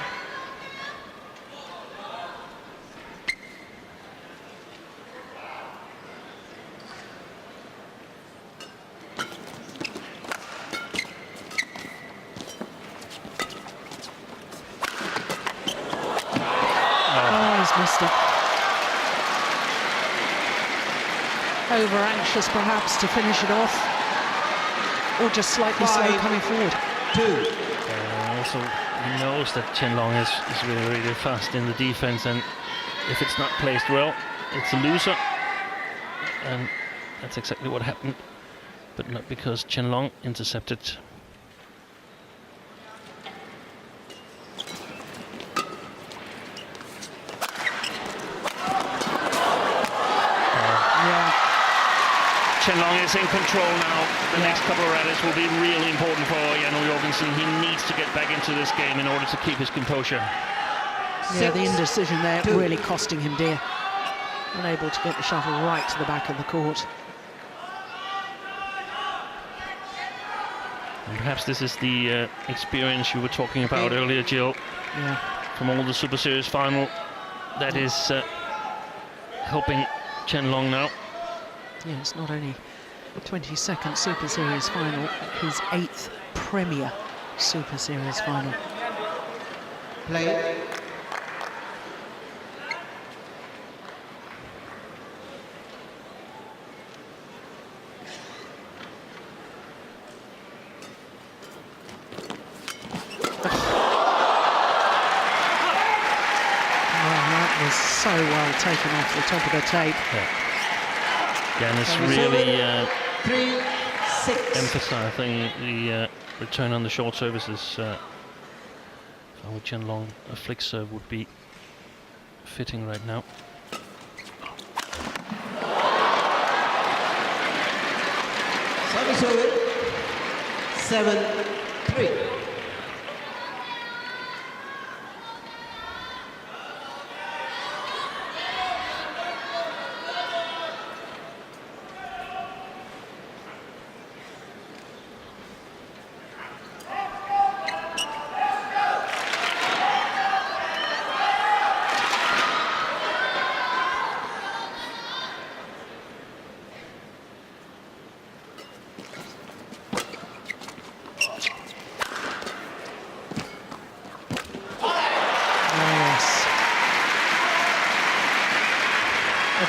Missed it. Over anxious perhaps to finish it off. or just slightly slow coming forward. 2. Also, he knows that Chen Long is really, really fast in the defense, and if it's not placed well, it's a loser. And that's exactly what happened, but not because Chen Long intercepted. Chen Long is in control now. The next couple of rallies will be really important for Jan Jorgensen. He needs to get back into this game in order to keep his composure. Yeah, the indecision there really costing him dear. Unable to get the shuttle right to the back of the court. And perhaps this is the experience you were talking about earlier, Jill. Yeah. From all the Super Series final. That is helping Chen Long now. Yeah, it's not only 22nd Super Series final, his 8th Premier Super Series final. Play. That was so well taken off the top of the tape. Yeah. Jan is really 3-6. emphasizing the return on the short services. If I were Chen Long, a flick serve would be fitting right now. Service over. 7-3.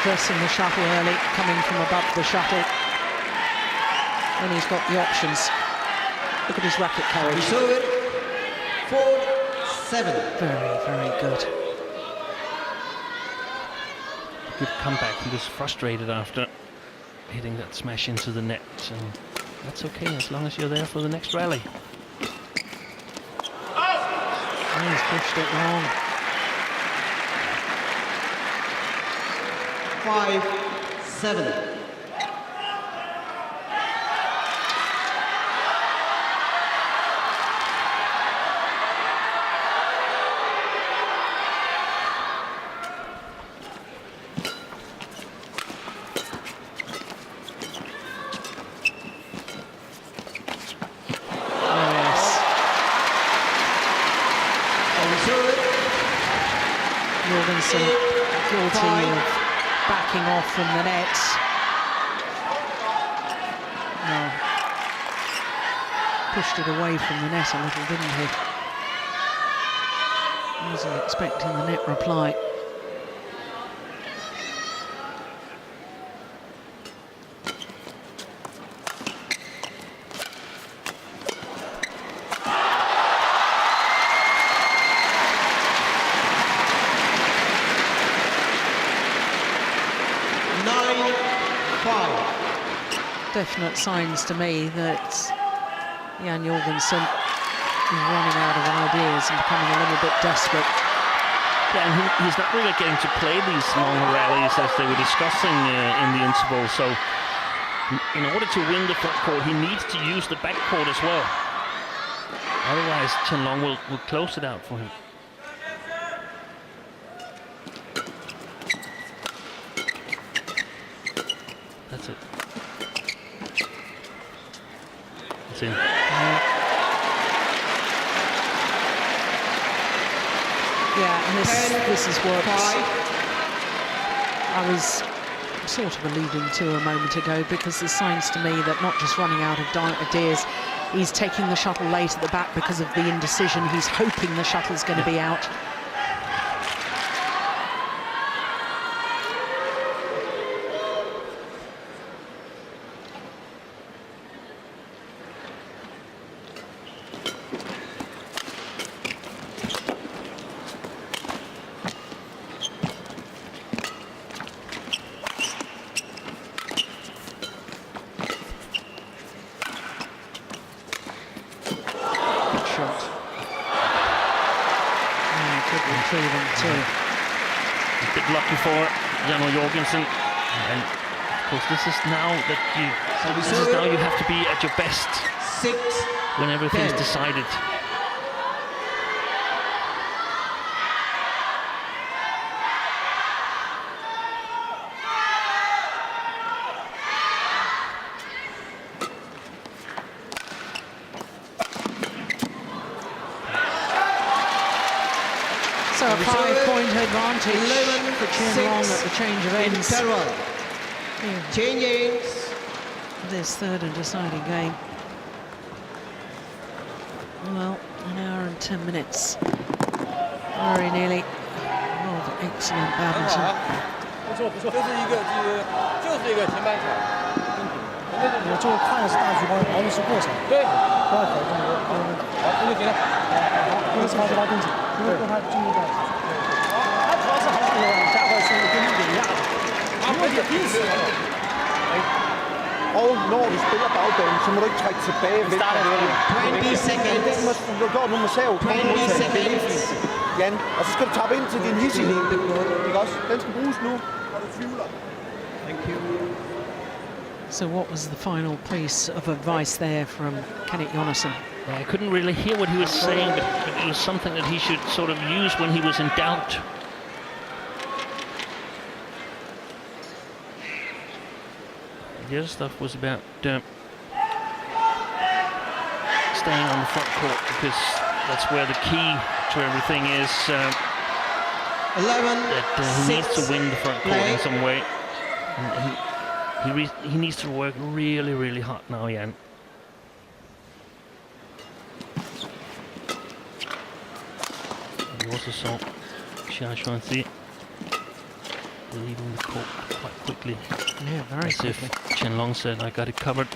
Addressing the shuttle early, coming from above the shuttle. And he's got the options. Look at his racket courage. Service over. 4-7. Very, very good. Good comeback. He was frustrated after hitting that smash into the net, and that's okay as long as you're there for the next rally. Oh, he's pushed it long. 5-7. Jorgensen guilty of backing off from the net. No. Pushed it away from the net a little, didn't he? Wasn't expecting the net reply. Definite signs to me that Jan Jorgensen is running out of ideas and becoming a little bit desperate. Yeah, and he's not really getting to play these long rallies as they were discussing in the interval. So in order to win the front court, he needs to use the back court as well. Otherwise, Chen Long will close it out for him. That's it. It's in. Yeah, and this is what I was sort of alluding to a moment ago, because there's signs to me that not just running out of ideas, he's taking the shuttle late at the back because of the indecision. He's hoping the shuttle's going to be out. Shot. Good retrieve on two. A bit lucky for Jorgensen. And of course, this is now you have to be at your best 6, when everything's 10. decided. So a 5-point advantage for Chen Long at the change of ends. Change ends. This third and deciding game. Well, an hour and 10 minutes. Very nearly. Oh, excellent badminton. 就是一个前半场，我就看的是大局观，熬的是过程，对，不要搞这么多。好，那就行了。因为48动静，因为跟他进入到，他主要是还是下块是跟你碾压的，因为det er Og når du spiller bagbanen, så må du ikke trække tilbage. 20 seconds. Du har gjort nu med sav. 20 seconds. Jan, og så skal du tappe ind til din hissing. Ikke også? Den skal bruges nu. Thank you. So what was the final piece of advice there from Kenneth Yonex? I couldn't really hear what he was saying, but it was something that he should sort of use when he was in doubt. The other stuff was about staying on the front court, because that's where the key to everything is. 11, That he needs to win the front court in some way. And he needs to work really, really hard now, Jan. We also saw Jorgensen leaving the court quite quickly. Yeah, very As quickly. if Chen Long said, I got it covered.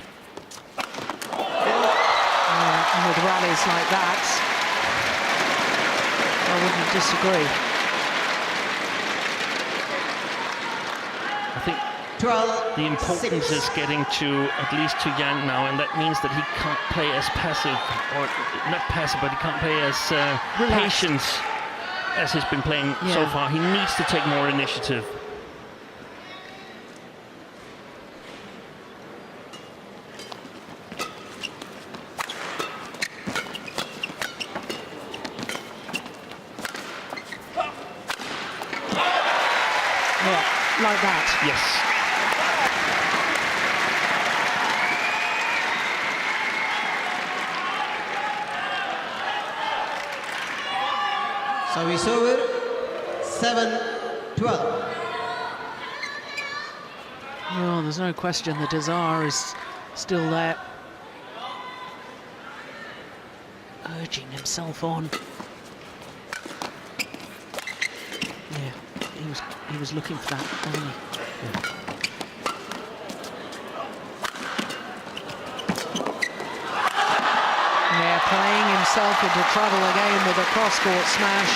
And with rallies like that, I wouldn't disagree. I think 12, the importance 6. is getting to at least to Jan now, and that means that he can't play as passive, or not passive, but he can't play as patient as he's been playing so Yeah. far. He needs to take more initiative. Yeah, like that. Yes. So it's over. 7-12. Well, there's no question the desire is still there. Urging himself on. Yeah, he was looking for that, wasn't he? Yeah, playing himself into trouble again with a cross-court smash.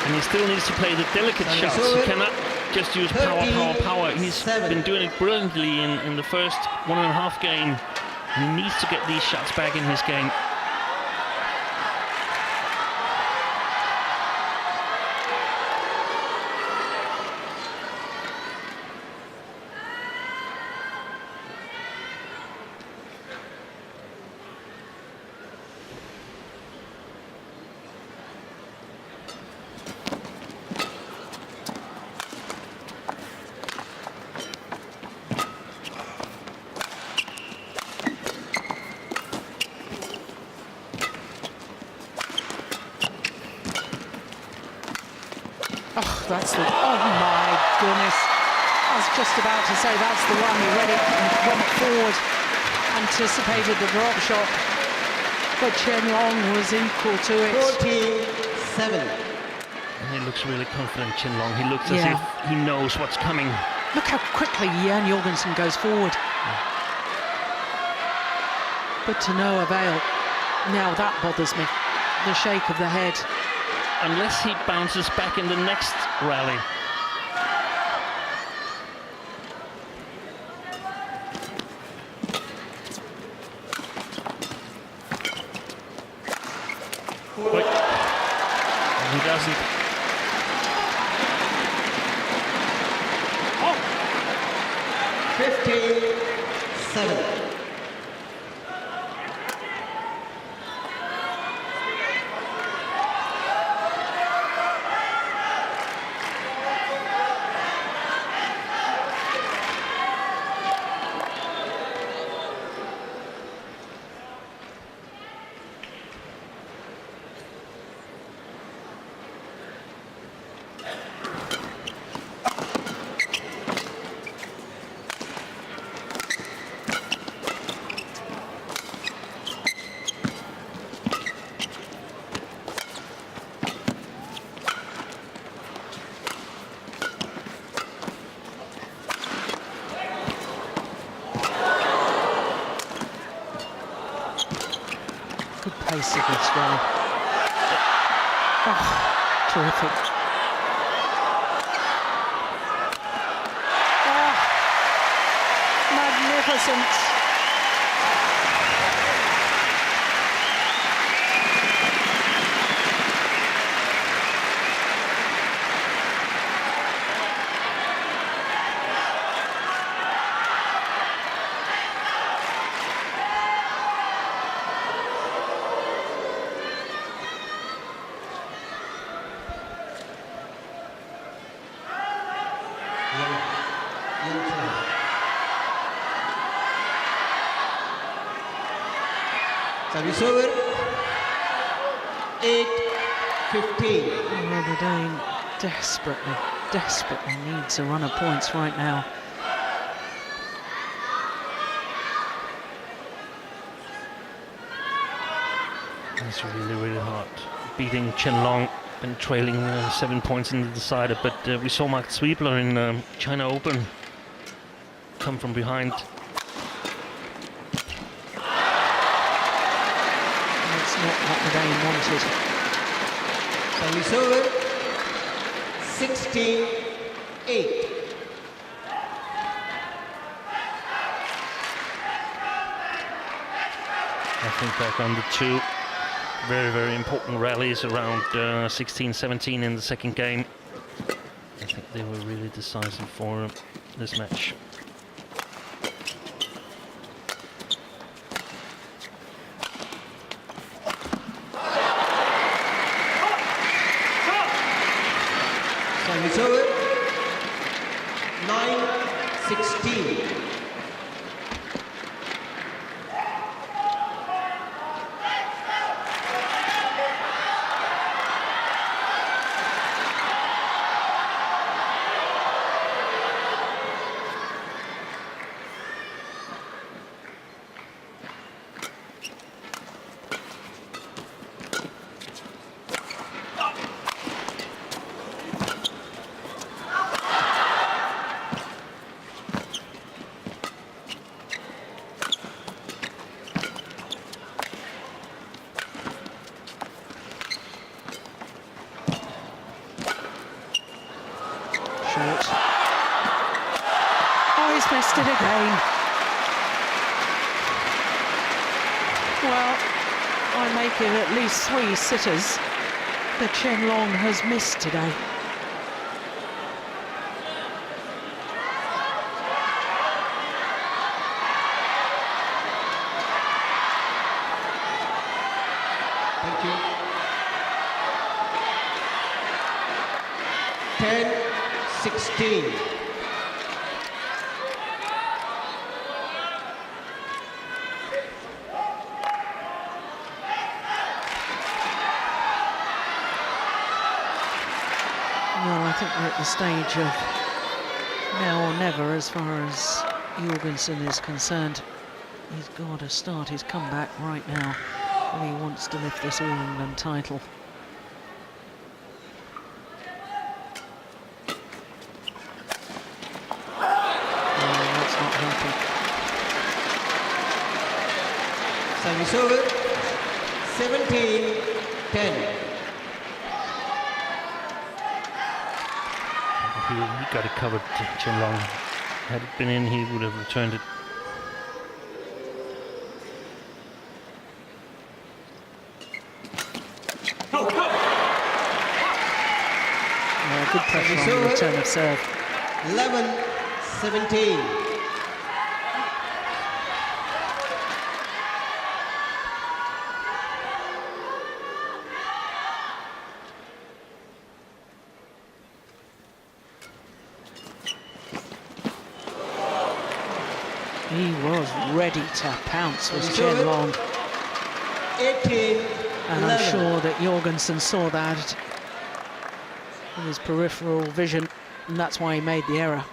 And he still needs to play the delicate shots. He cannot just use power. He's been doing it brilliantly in the first 1.5 game. He needs to get these shots back in his game. Oh, that's the... Oh, my goodness. I was just about to say that's the one. He read it and went forward, anticipated the drop shot, but Chen Long was equal to it. 47. And he looks really confident, Chen Long. He looks as if he knows what's coming. Look how quickly Jan Jorgensen goes forward. but to no avail. Now that bothers me, the shake of the head. Unless he bounces back in the next rally. Wait. He doesn't. Oh. 15-7. Good pace of this rally. Oh, terrific. Oh, magnificent. Service over. 8-15. Well, Dane desperately needs a run of points right now. It's really hard. Beating Chen Long and trailing 7 points in the decider, but we saw Mark Zwiebler in China Open come from behind. It's not what the Dane wanted. Service over. 16-8. I think back on the two very important rallies around 16-17 in the second game. I think they were really decisive for this match. Service over. 9-16. Short. Oh, he's missed it again. Well, I make it at least 3 sitters that Chen Long has missed today. Thank you. 10-16. Well, I think we're at the stage of now or never as far as Jorgensen is concerned. He's got to start his comeback right now if he wants to lift this All England title. That's not helping. Service over. 17-10. He got it covered, Chen Long. Had it been in, he would have returned it. Good pressure on the return of serve. 11-17. He was ready to pounce, was Chen Long. 18-11. And I'm sure that Jorgensen saw that in his peripheral vision, and that's why he made the error.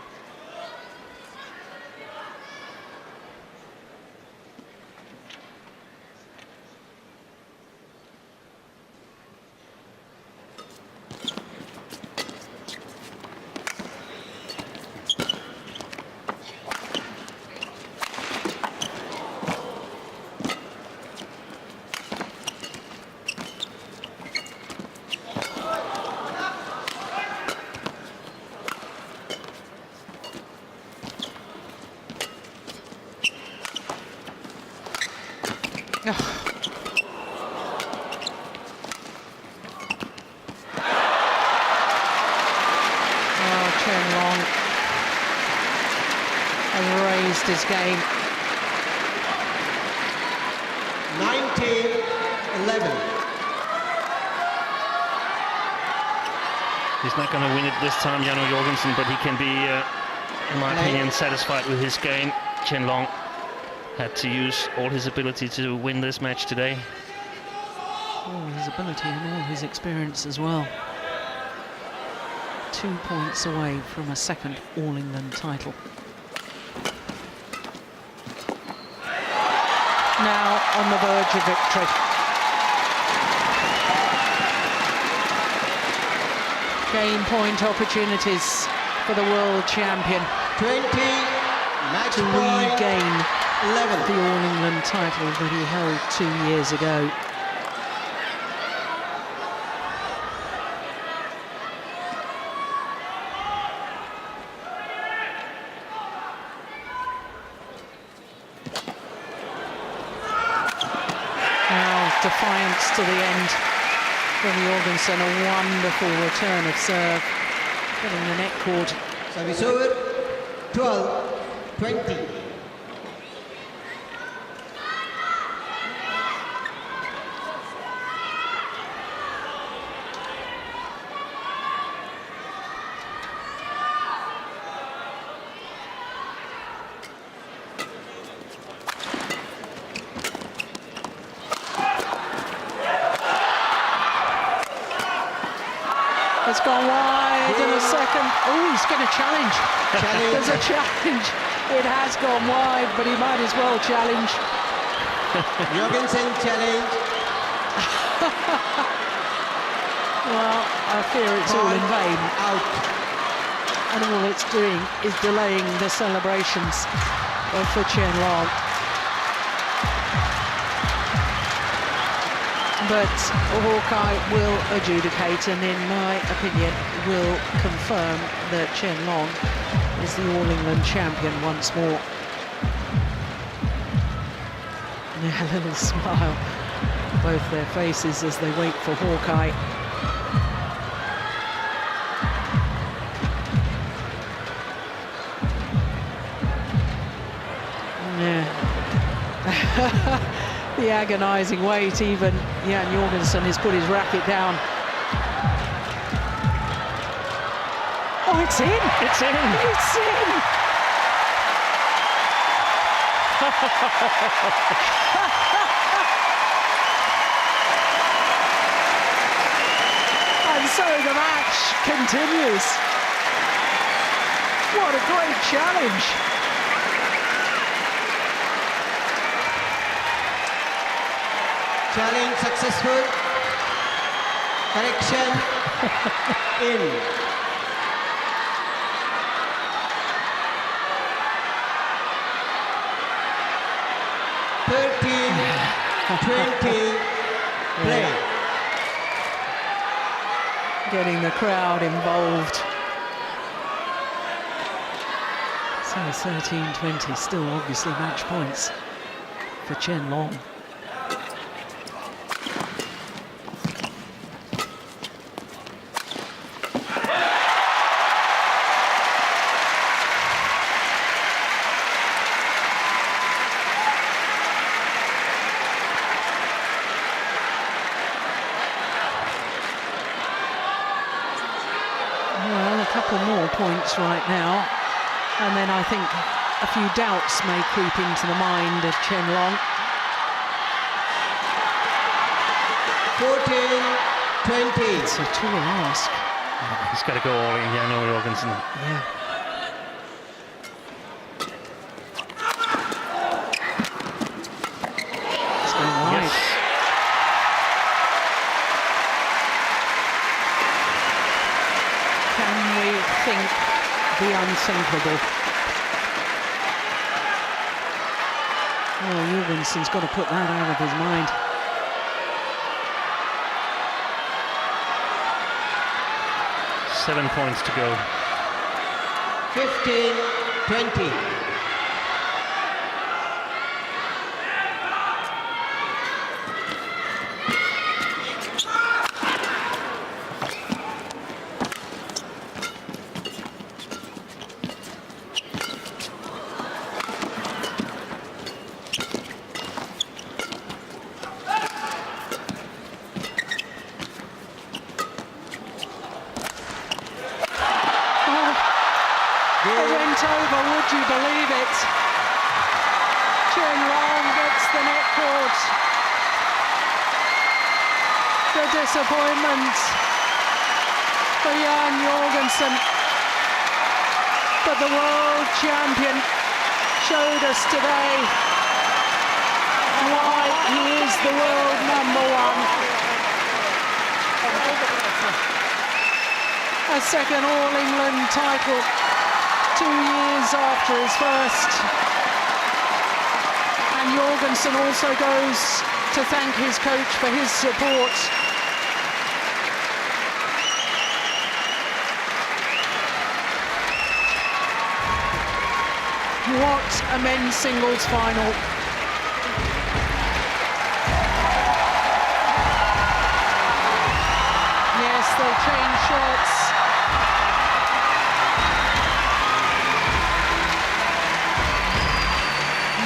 Chen Long has raised his game. 19-11. He's not going to win it this time, Jorgensen, but he can be, in my opinion, satisfied with his game. Chen Long had to use all his ability to win this match today. All his ability and all his experience as well. 2 points away from a second All-England title. Now on the verge of victory. Game point opportunities for the world champion 20, match to point, regain 11. the All-England title that he held 2 years ago. Defiance to the end from Jorgensen. A wonderful return of serve, getting the net cord. Service over. 12-20. It's gone wide in a second. Oh, he's going to challenge. There's a challenge. It has gone wide, but he might as well challenge. Jorgensen challenge. Well, I fear it's all in vain. Out. And all it's doing is delaying the celebrations for Chen Long. But Hawkeye will adjudicate, and in my opinion will confirm that Chen Long is the All-England champion once more. And a little smile on both their faces as they wait for Hawkeye. Yeah. The agonising weight, even Jorgensen has put his racket down. Oh, it's in! It's in! It's in! And so the match continues. What a great challenge! Challenge successful. Correction. In. 20. Play. Getting the crowd involved. So 13-20, still obviously match points for Chen Long. Well, a couple more points right now, and then I think a few doubts may creep into the mind of Chen Long. 14-20. It's a tall ask. He's got to go all in, Jorgensen. Yeah. It's going wide. Yes. Can we think the unthinkable? Oh, Jorgensen's got to put that out of his mind. Seven points to go. 15-20. It went over, would you believe it? Chen Long gets the net court. The disappointment for Jan Jorgensen. But the world champion showed us today why he is the world #1. A second All-England title 2 years after his first. And Jorgensen also goes to thank his coach for his support. What a men's singles final. Yes, they'll change shirts.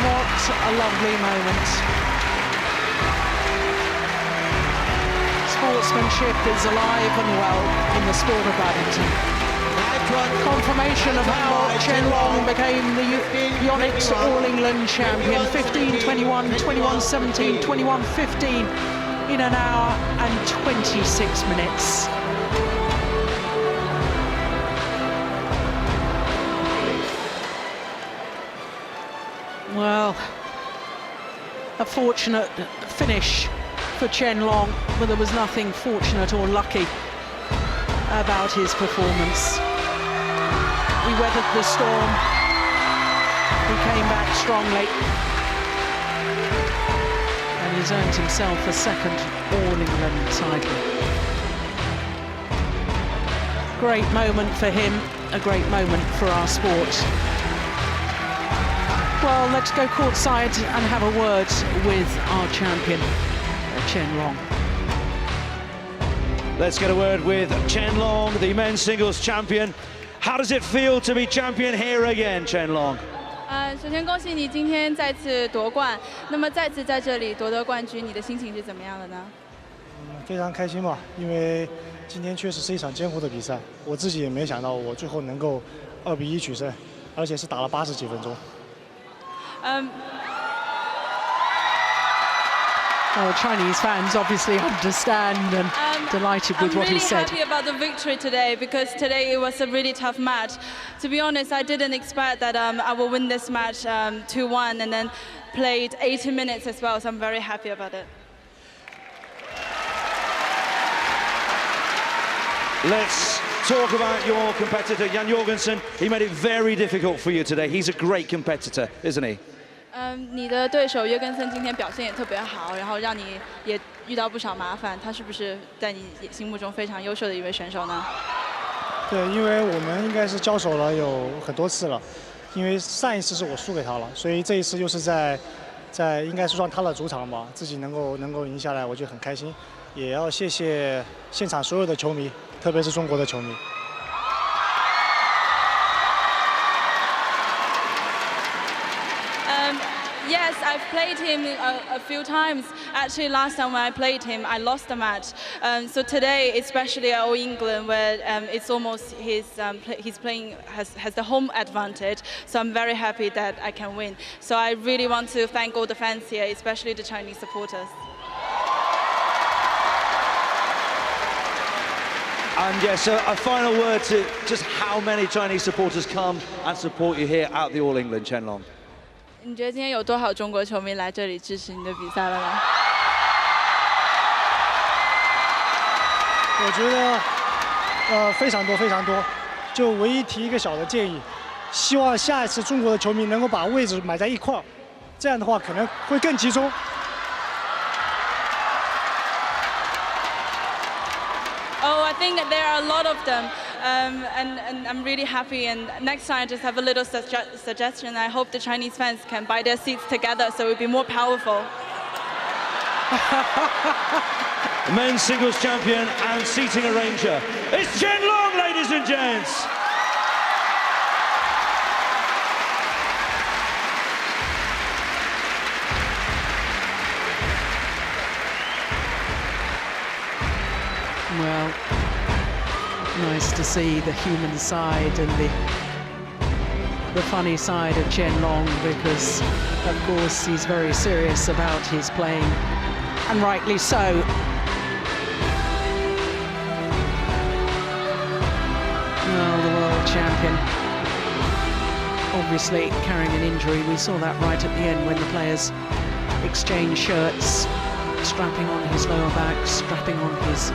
What a lovely moment. Sportsmanship is alive and well in the sport of badminton. Confirmation of how Chen Long became the Yonex All-England champion. 15-21, 21-17, 21-15 in an hour and 26 minutes. Well, a fortunate finish for Chen Long, but there was nothing fortunate or lucky about his performance. He weathered the storm, he came back strongly, and he's earned himself a second All-England title. Great moment for him, a great moment for our sport. Well, let's go courtside and have a word with our champion, Chen Long. Let's get a word with Chen Long, the men's singles champion. How does it feel to be champion here again, Chen Long? 首先恭喜你今天再次夺冠。那么再次在这里夺得冠军，你的心情是怎么样的呢？非常开心吧，因为今天确实是一场艰苦的比赛，我自己也没想到我最后能够2比1取胜，而且是打了80几分钟。Well, Chinese fans obviously understand and delighted with what he said. I'm really happy about the victory today because today it was a really tough match. To be honest, I didn't expect that I will win this match 2-1 and then played 80 minutes as well, so I'm very happy about it. Let's talk about your competitor, Jan Jorgensen. He made it very difficult for you today. He's a great competitor, isn't he? 你的对手约根森今天表现也特别好，然后让你也遇到不少麻烦，他是不是在你心目中非常优秀的一位选手呢？对，因为我们应该是交手了有很多次了，因为上一次是我输给他了，所以这一次又是在应该是算他的主场吧，自己能够赢下来，我就很开心。也要谢谢现场所有的球迷，特别是中国的球迷。Yes, I've played him a few times. Actually, last time when I played him, I lost the match. So today, especially at All England, where it's almost he's playing has the home advantage. So I'm very happy that I can win. So I really want to thank all the fans here, especially the Chinese supporters. And yes, a final word to just how many Chinese supporters come and support you here at the All England, Chen Long. 你觉得今天有多少中国球迷来这里支持你的比赛了吗？我觉得非常多非常多，就唯一提一个小的建议，希望下一次中国的球迷能够把位置买在一块儿，这样的话可能会更集中。Oh, I think that there are a lot of them, and I'm really happy. And next time, I just have a little suggestion. I hope the Chinese fans can buy their seats together, so it will be more powerful. Men's singles champion and seating arranger. It's Chen Long, ladies and gents. Well, nice to see the human side and the funny side of Chen Long, because of course he's very serious about his playing, and rightly so. Well, the world champion obviously carrying an injury. We saw that right at the end when the players exchanged shirts, strapping on his lower back, strapping on his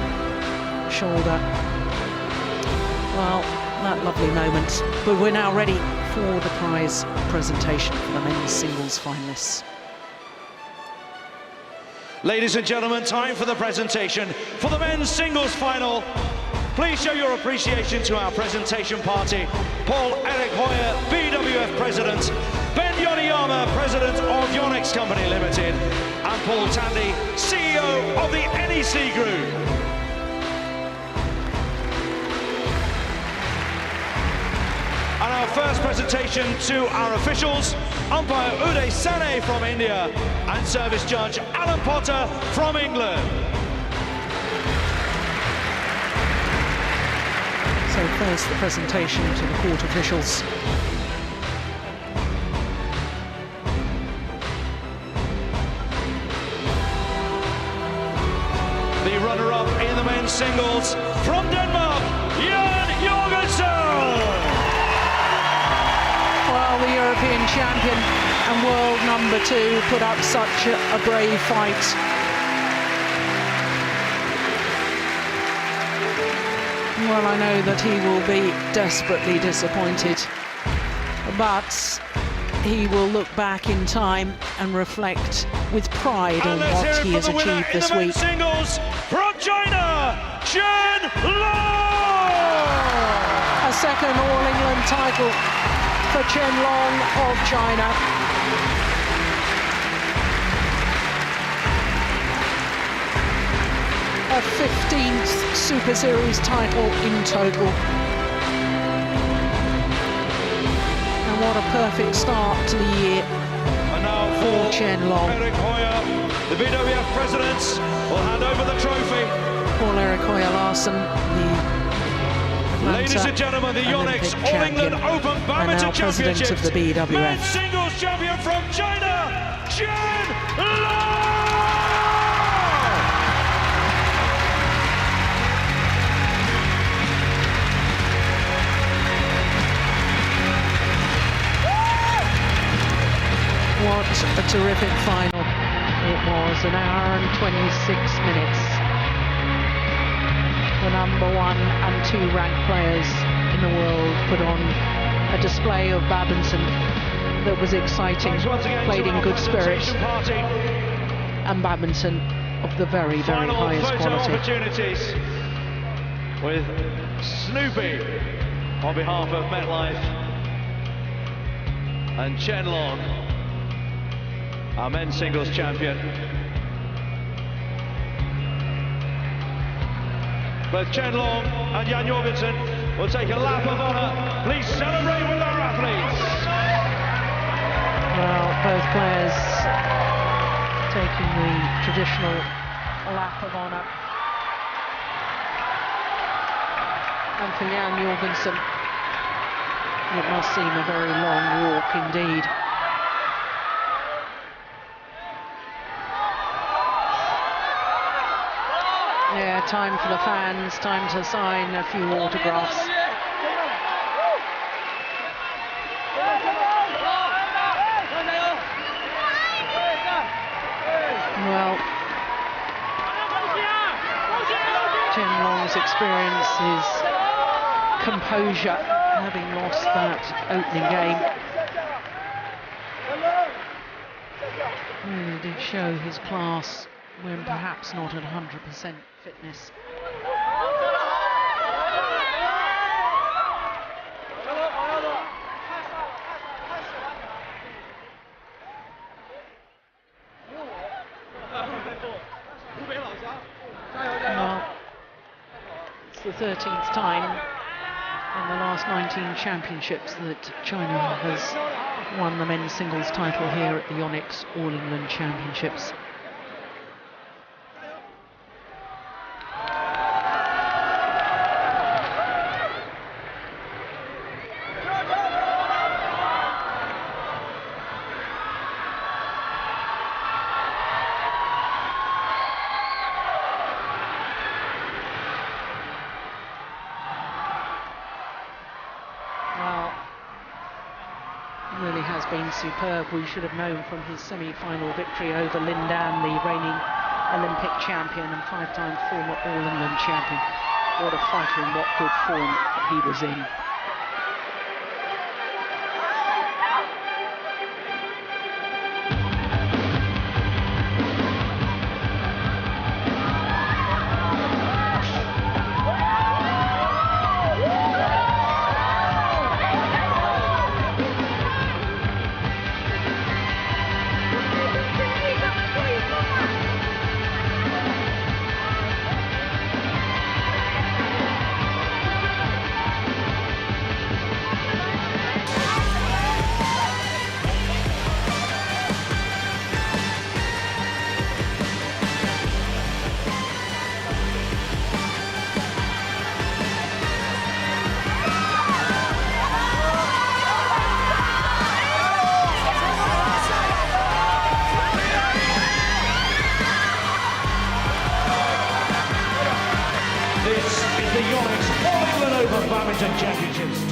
shoulder. Well, that lovely moment. But we're now ready for the prize presentation for the men's singles finalists. Ladies and gentlemen, time for the presentation for the men's singles final. Please show your appreciation to our presentation party. Paul Eric Hoyer, BWF President, Ben Yoniyama, President of Yonex Company Limited, and Paul Tandy, CEO of the NEC Group. And our first presentation to our officials, umpire Uday Sane from India and service judge Alan Potter from England. So first the presentation to the court officials. The runner-up in the men's singles from Denmark, Jorgensen. Well, the European champion and world number 2 put up such a brave fight. Well, I know that he will be desperately disappointed, but he will look back in time and reflect with pride on what he has achieved this week. Singles from China, Chen Long! A second All England title for Chen Long of China. A 15th Super Series title in total. And what a perfect start to the year. And now for Chen Long. Eric Hoyer, the BWF president, will hand over the trophy. Paul Eric Hoyer Larsen, the Ladies and gentlemen, the Yonex All England Open Badminton Championship. Of the BWF. Men's singles champion from China, Chen Long! What a terrific final it was, 1 hour and 26 minutes. The number 1 and 2 ranked players in the world put on a display of badminton that was exciting, played in good spirits, and badminton of the very, very highest quality. Opportunities with Snoopy on behalf of MetLife and Chen Long, our men's singles champion. Both Chen Long and Jan Jorgensen will take a lap of honour. Please celebrate with our athletes. Well, both players taking the traditional lap of honour. And for Jan Jorgensen, it must seem a very long walk indeed. Yeah, time for the fans, time to sign a few autographs. Well, Chen Long's experience, his composure, having lost that opening game, really did show his class when perhaps not at 100% fitness. Well, it's the 13th time in the last 19 championships that China has won the men's singles title here at the Yonex All England Championships. Really has been superb. We should have known from his semi-final victory over Lin Dan, the reigning Olympic champion and 5-time former All-England champion. What a fighter and what good form he was in. This is the Yonex All England Open Badminton Championships.